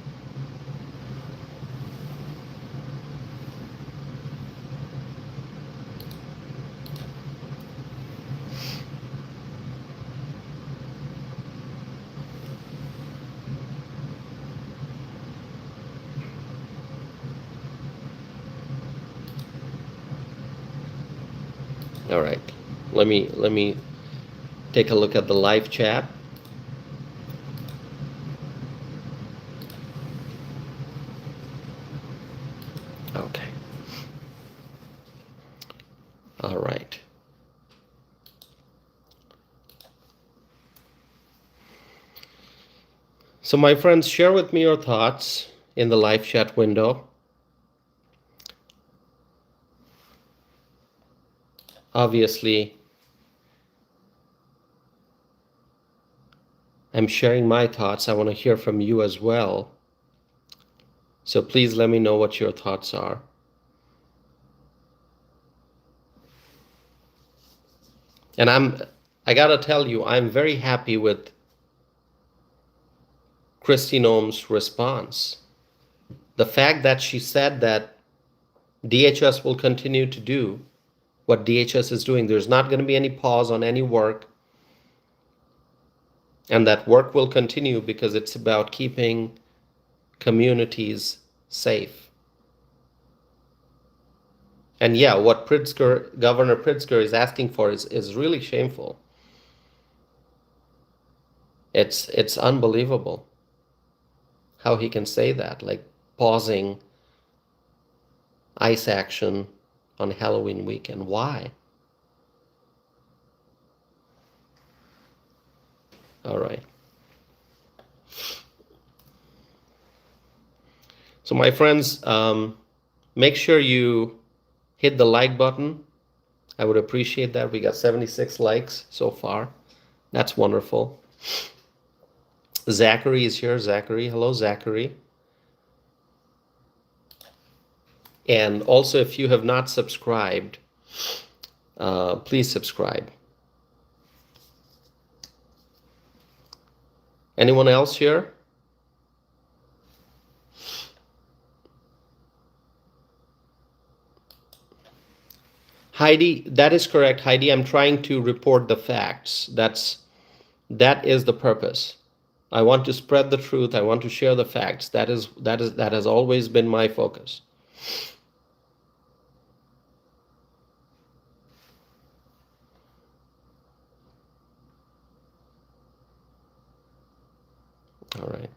All right, let me take a look at the live chat. Okay. All right. So my friends, share with me your thoughts in the live chat window. Obviously, I'm sharing my thoughts. I want to hear from you as well. So please let me know what your thoughts are. And I gotta tell you, I'm very happy with Kristi Noem's response. The fact that she said that DHS will continue to do what DHS is doing. There's not going to be any pause on any work. And that work will continue because it's about keeping communities safe. And yeah, what Governor Pritzker is asking for is really shameful. It's unbelievable how he can say that, like pausing ICE action on Halloween weekend. Why? All right. So my friends, make sure you hit the like button. I would appreciate that. We got 76 likes so far. That's wonderful. Zachary is here. Zachary, hello, Zachary. And also, if you have not subscribed, please subscribe. Anyone else here? Heidi, that is correct, Heidi. I'm trying to report the facts. That is the purpose. I want to spread the truth. I want to share the facts. That has always been my focus. All right.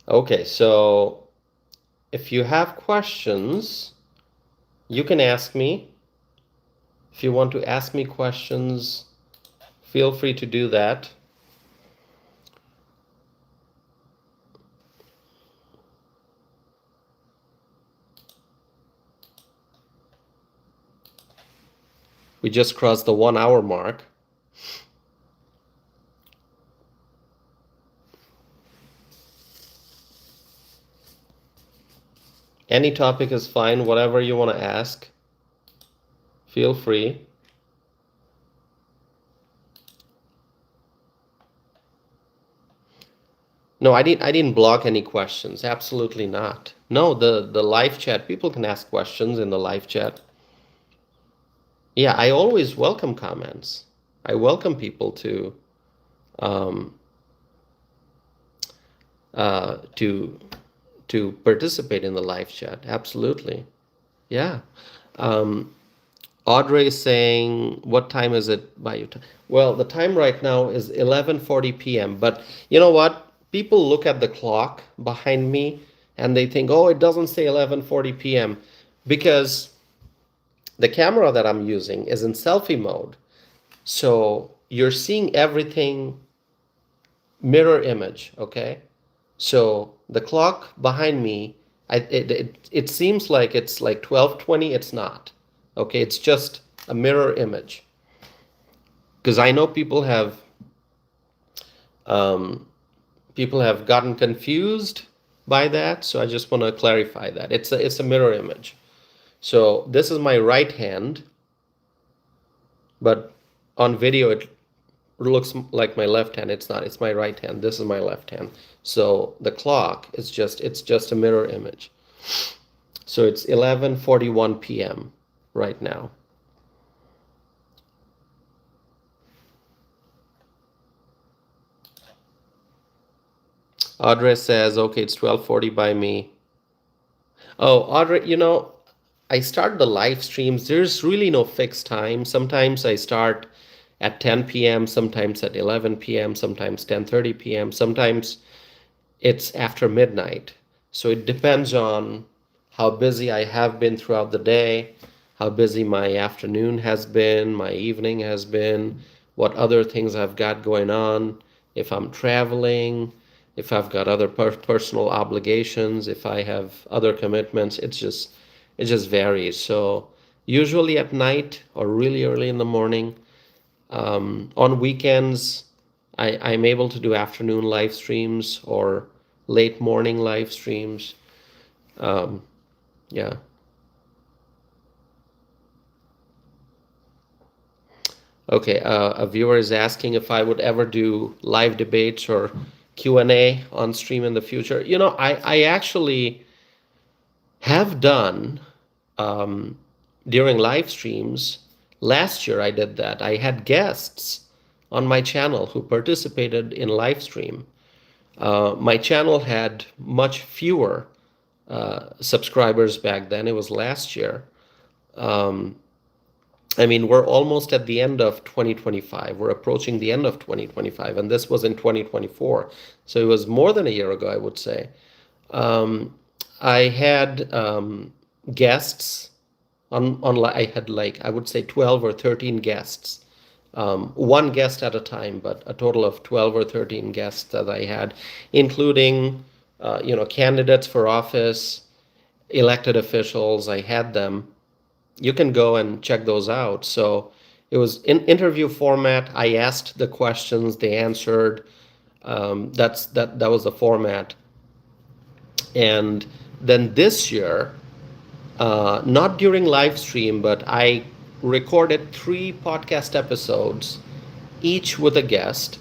Okay, so if you have questions, you can ask me. If you want to ask me questions, feel free to do that. We just crossed the 1 hour mark. Any topic is fine, whatever you want to ask. Feel free. No, I didn't block any questions. Absolutely not. No, the live chat, people can ask questions in the live chat. Yeah, I always welcome comments. I welcome people to participate in the live chat. Absolutely. Yeah. Audrey is saying, what time is it by your time? Well, the time right now is 11:40 p.m. But you know what? People look at the clock behind me and they think, oh, it doesn't say 11:40 p.m. because the camera that I'm using is in selfie mode. So you're seeing everything mirror image, okay? So the clock behind me, it seems like it's like 12:20. It's not. Okay, it's just a mirror image. Because I know people have gotten confused by that, so I just want to clarify that it's a mirror image. So this is my right hand, but on video it looks like my left hand. It's not. It's my right hand. This is my left hand. So the clock is just a mirror image. So it's 11:41 p.m. right now. Audrey says, okay, it's 12:40 by me. Oh, Audrey, I start the live streams. There's really no fixed time. Sometimes I start at 10 p.m., sometimes at 11 p.m., sometimes 10:30 p.m., sometimes it's after midnight. So it depends on how busy I have been throughout the day, how busy my afternoon has been, my evening has been, what other things I've got going on, if I'm traveling, if I've got other personal obligations, if I have other commitments. It just varies. So usually at night or really early in the morning. On weekends, I'm able to do afternoon live streams or late morning live streams. Yeah. Okay, a viewer is asking if I would ever do live debates or Q&A on stream in the future. I actually have done during live streams. Last year I did that. I had guests on my channel who participated in live stream. My channel had much fewer subscribers back then. It was last year. I mean, we're almost at the end of 2025. We're approaching the end of 2025, and this was in 2024. So it was more than a year ago, I would say. I had guests on I had like, I would say 12 or 13 guests. One guest at a time, but a total of 12 or 13 guests that I had, including candidates for office, elected officials. I had them. You can go and check those out. So it was in interview format. I asked the questions, they answered. That was the format. And then this year, not during live stream, but I recorded 3 podcast episodes, each with a guest.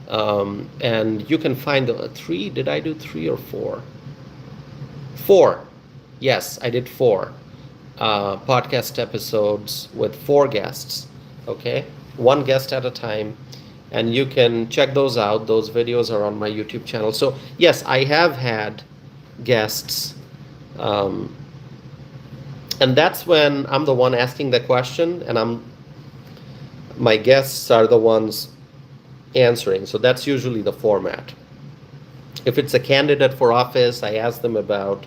And you can find the 3. Did I do 3 or 4? 4. Yes, I did 4 podcast episodes with 4 guests. Okay, 1 guest at a time. And you can check those out. Those videos are on my YouTube channel. So yes, I have had guests. And that's when I'm the one asking the question, and my guests are the ones answering. So that's usually the format. If it's a candidate for office, I ask them about,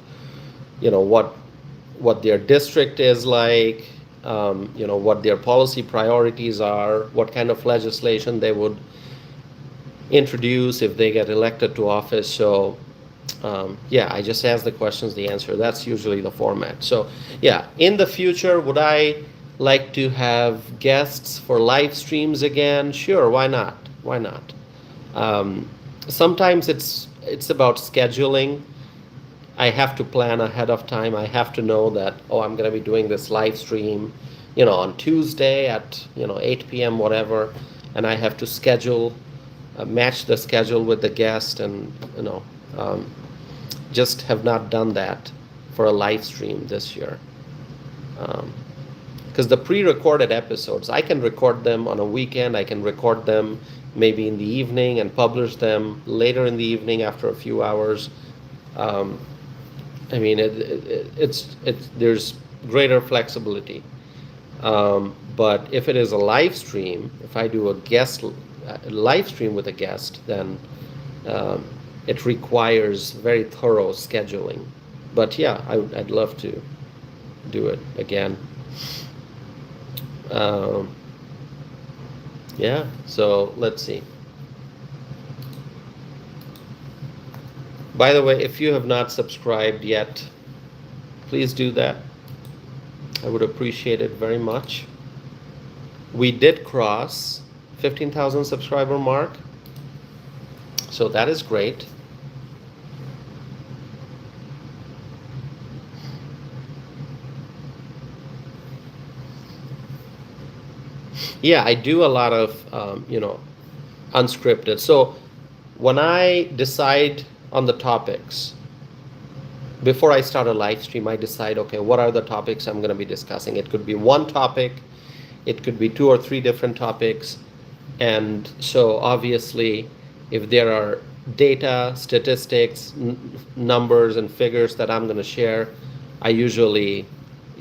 what their district is like, what their policy priorities are, what kind of legislation they would introduce if they get elected to office. So I just ask the questions, the answer. That's usually the format. So yeah, in the future, would I like to have guests for live streams again? Sure, why not? Why not? Sometimes it's about scheduling. I have to plan ahead of time. I have to know that, I'm going to be doing this live stream, on Tuesday at 8 p.m. whatever, and I have to schedule, match the schedule with the guest, and just have not done that for a live stream this year. Because the pre-recorded episodes, I can record them on a weekend. I can record them maybe in the evening and publish them later in the evening after a few hours. I mean, there's greater flexibility. But if it is a live stream, if I do a live stream with a guest, then it requires very thorough scheduling. But yeah, I'd love to do it again. So let's see. By the way, if you have not subscribed yet, please do that. I would appreciate it very much. We did cross 15,000 subscriber mark, so that is great. Yeah, I do a lot of unscripted. So when I decide on the topics, before I start a live stream, I decide, okay, what are the topics I'm going to be discussing? It could be one topic, it could be 2 or 3 different topics. And so obviously, if there are data, statistics, numbers and figures that I'm going to share, I usually,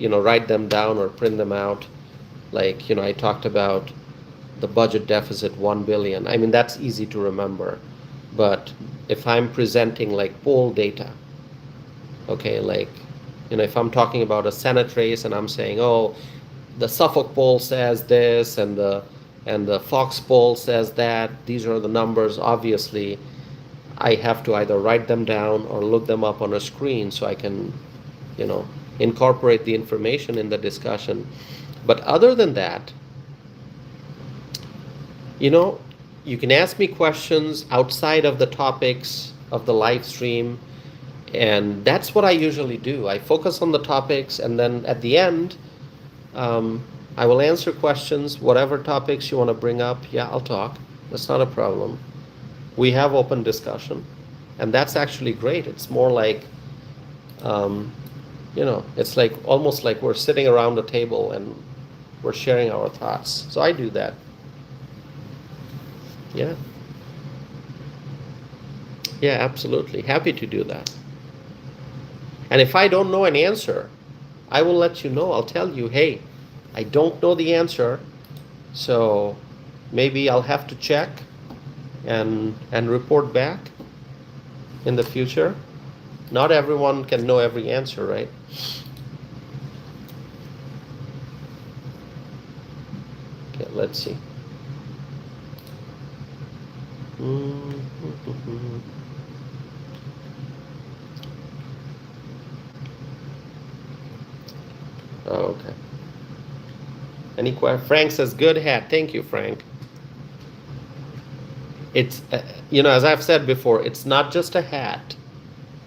write them down or print them out. Like, I talked about the budget deficit, 1 billion. I mean, that's easy to remember. But if I'm presenting like poll data, okay, like, if I'm talking about a Senate race and I'm saying, the Suffolk poll says this and the Fox poll says that, these are the numbers, obviously, I have to either write them down or look them up on a screen so I can, incorporate the information in the discussion. But other than that, you can ask me questions outside of the topics of the live stream, and that's what I usually do. I focus on the topics, and then at the end, I will answer questions, whatever topics you want to bring up. Yeah, I'll talk. That's not a problem. We have open discussion, and that's actually great. It's more like It's like almost like we're sitting around a table and we're sharing our thoughts. So I do that. Yeah. Yeah, absolutely. Happy to do that. And if I don't know an answer, I will let you know. I'll tell you, hey, I don't know the answer, so maybe I'll have to check and report back in the future. Not everyone can know every answer, right? Okay, let's see. Oh, okay. Frank says, good hat. Thank you, Frank. It's, as I've said before, it's not just a hat.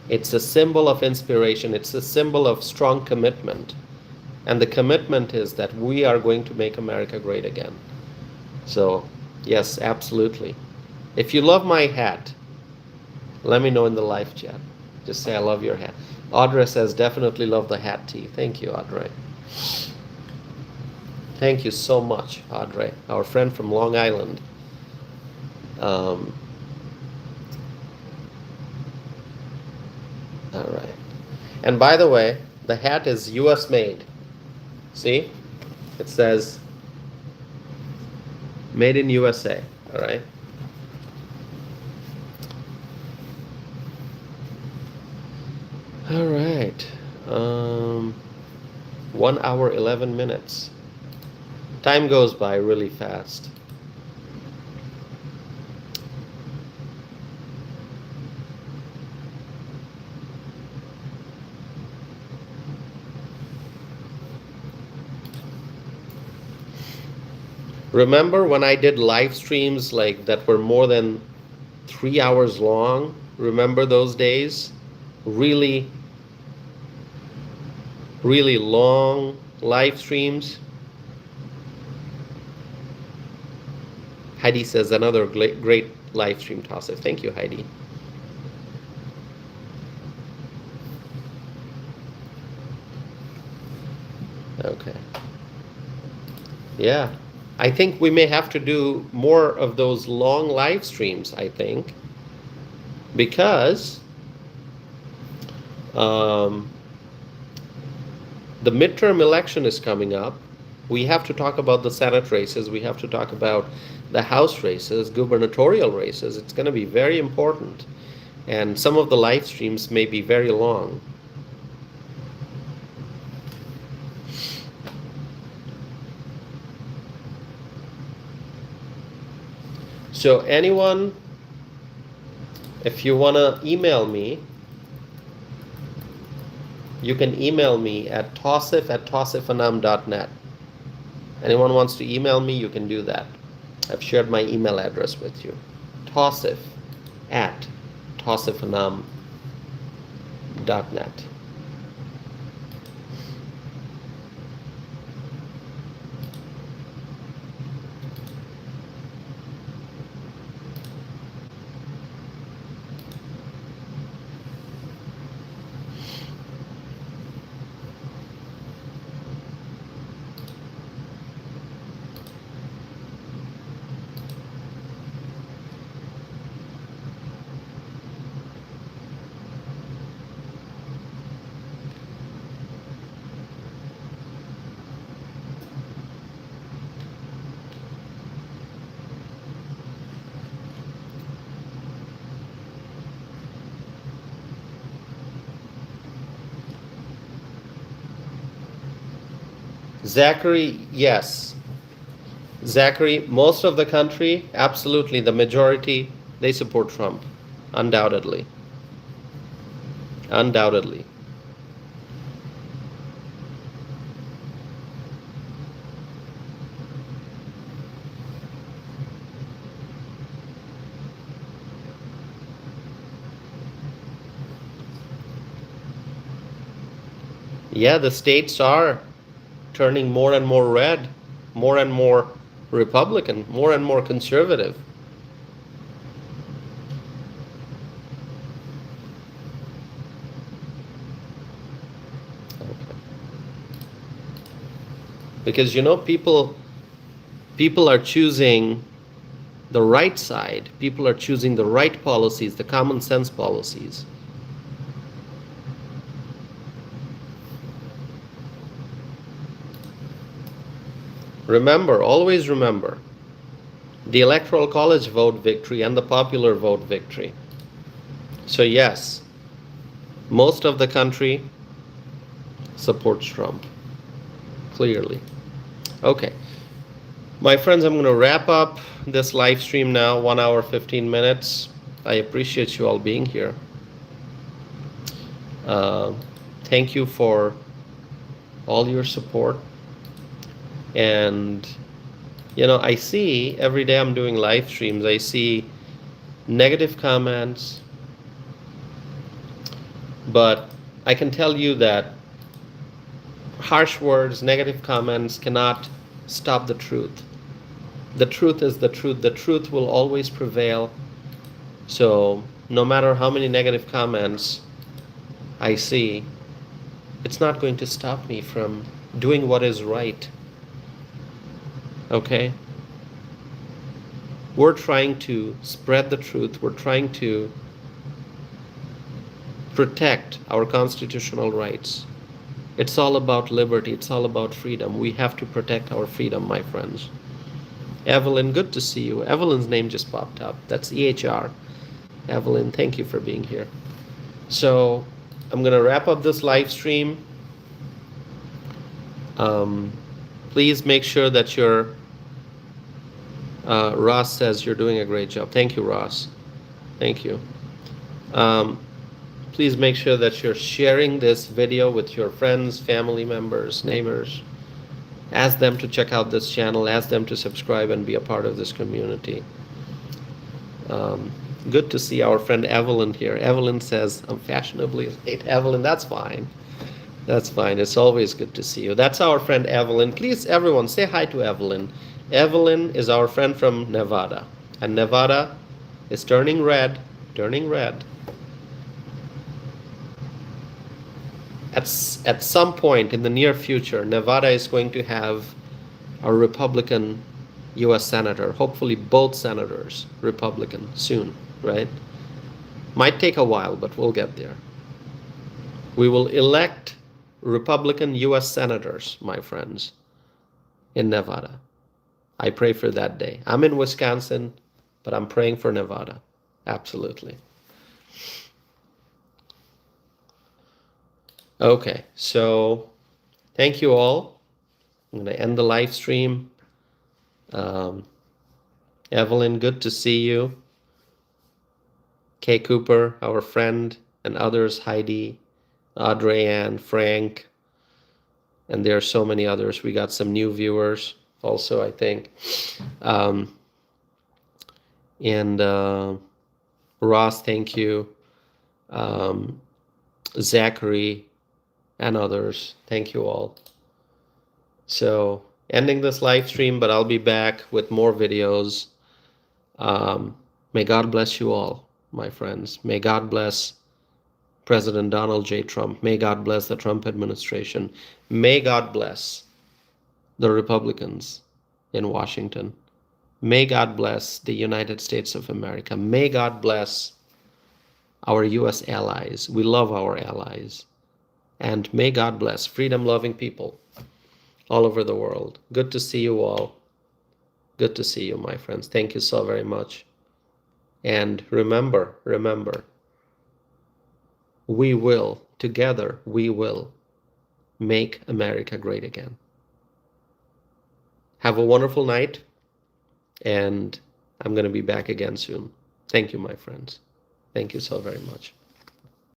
It's a symbol of inspiration. It's a symbol of strong commitment. And the commitment is that we are going to make America great again. So, yes, absolutely. If you love my hat, let me know in the live chat. Just say, I love your hat. Audrey says, definitely love the hat tee. Thank you, Audrey. Thank you so much, Audrey, our friend from Long Island. All right. And by the way, the hat is US made. See? It says made in USA. All right. All right. 1 hour, 11 minutes. Time goes by really fast. Remember when I did live streams like that were more than 3 hours long? Remember those days? Really, really long live streams? Heidi says another great live stream toss-up. Thank you, Heidi. Okay. Yeah. I think we may have to do more of those long live streams, I think, because the midterm election is coming up. We have to talk about the Senate races. We have to talk about the House races, gubernatorial races. It's going to be very important. And some of the live streams may be very long. So anyone, if you want to email me, you can email me at tossif@tossifanam.net. Anyone wants to email me, you can do that. I've shared my email address with you. tossif@tossifanam.net. Zachary, yes. Zachary, most of the country, absolutely, the majority, they support Trump. Undoubtedly. Undoubtedly. Yeah, the states are turning more and more red, more and more Republican, more and more conservative. Because people are choosing the right side. People are choosing the right policies, the common sense policies. Remember, always remember, the Electoral College vote victory and the popular vote victory. So yes, most of the country supports Trump, clearly. Okay. My friends, I'm going to wrap up this live stream now, 1 hour, 15 minutes. I appreciate you all being here. Thank you for all your support. And, I see every day I'm doing live streams, I see negative comments, but I can tell you that harsh words, negative comments cannot stop the truth. The truth is the truth. The truth will always prevail. So no matter how many negative comments I see, it's not going to stop me from doing what is right. Okay? We're trying to spread the truth. We're trying to protect our constitutional rights. It's all about liberty. It's all about freedom. We have to protect our freedom, my friends. Evelyn, good to see you. Evelyn's name just popped up. That's EHR. Evelyn, thank you for being here. So I'm going to wrap up this live stream. Please make sure that Ross says you're doing a great job. Thank you, Ross. Thank you. Please make sure that you're sharing this video with your friends, family members, neighbors. Ask them to check out this channel. Ask them to subscribe and be a part of this community. Good to see our friend Evelyn here. Evelyn says, I'm fashionably late. Evelyn, that's fine. That's fine. It's always good to see you. That's our friend Evelyn. Please, everyone, say hi to Evelyn. Evelyn is our friend from Nevada. And Nevada is turning red. Turning red. At some point in the near future, Nevada is going to have a Republican U.S. senator, hopefully both senators Republican soon, right? Might take a while, but we'll get there. We will elect Republican U.S. senators, my friends, in Nevada. I pray for that day. I'm in Wisconsin, but I'm praying for Nevada. Absolutely. Okay, so thank you all. I'm going to end the live stream. Evelyn, good to see you. Kay Cooper, our friend, and others, Heidi, Audrey Ann, Frank, and there are so many others. We got some new viewers also, I think. Ross, thank you. Zachary, and others. Thank you all. So ending this live stream, but I'll be back with more videos. May God bless you all, my friends. May God bless President Donald J. Trump. May God bless the Trump administration. May God bless the Republicans in Washington. May God bless the United States of America. May God bless our U.S. allies. We love our allies. And may God bless freedom-loving people all over the world. Good to see you all. Good to see you, my friends. Thank you so very much. And remember, we will, together, we will make America great again. Have a wonderful night, and I'm going to be back again soon. Thank you, my friends. Thank you so very much.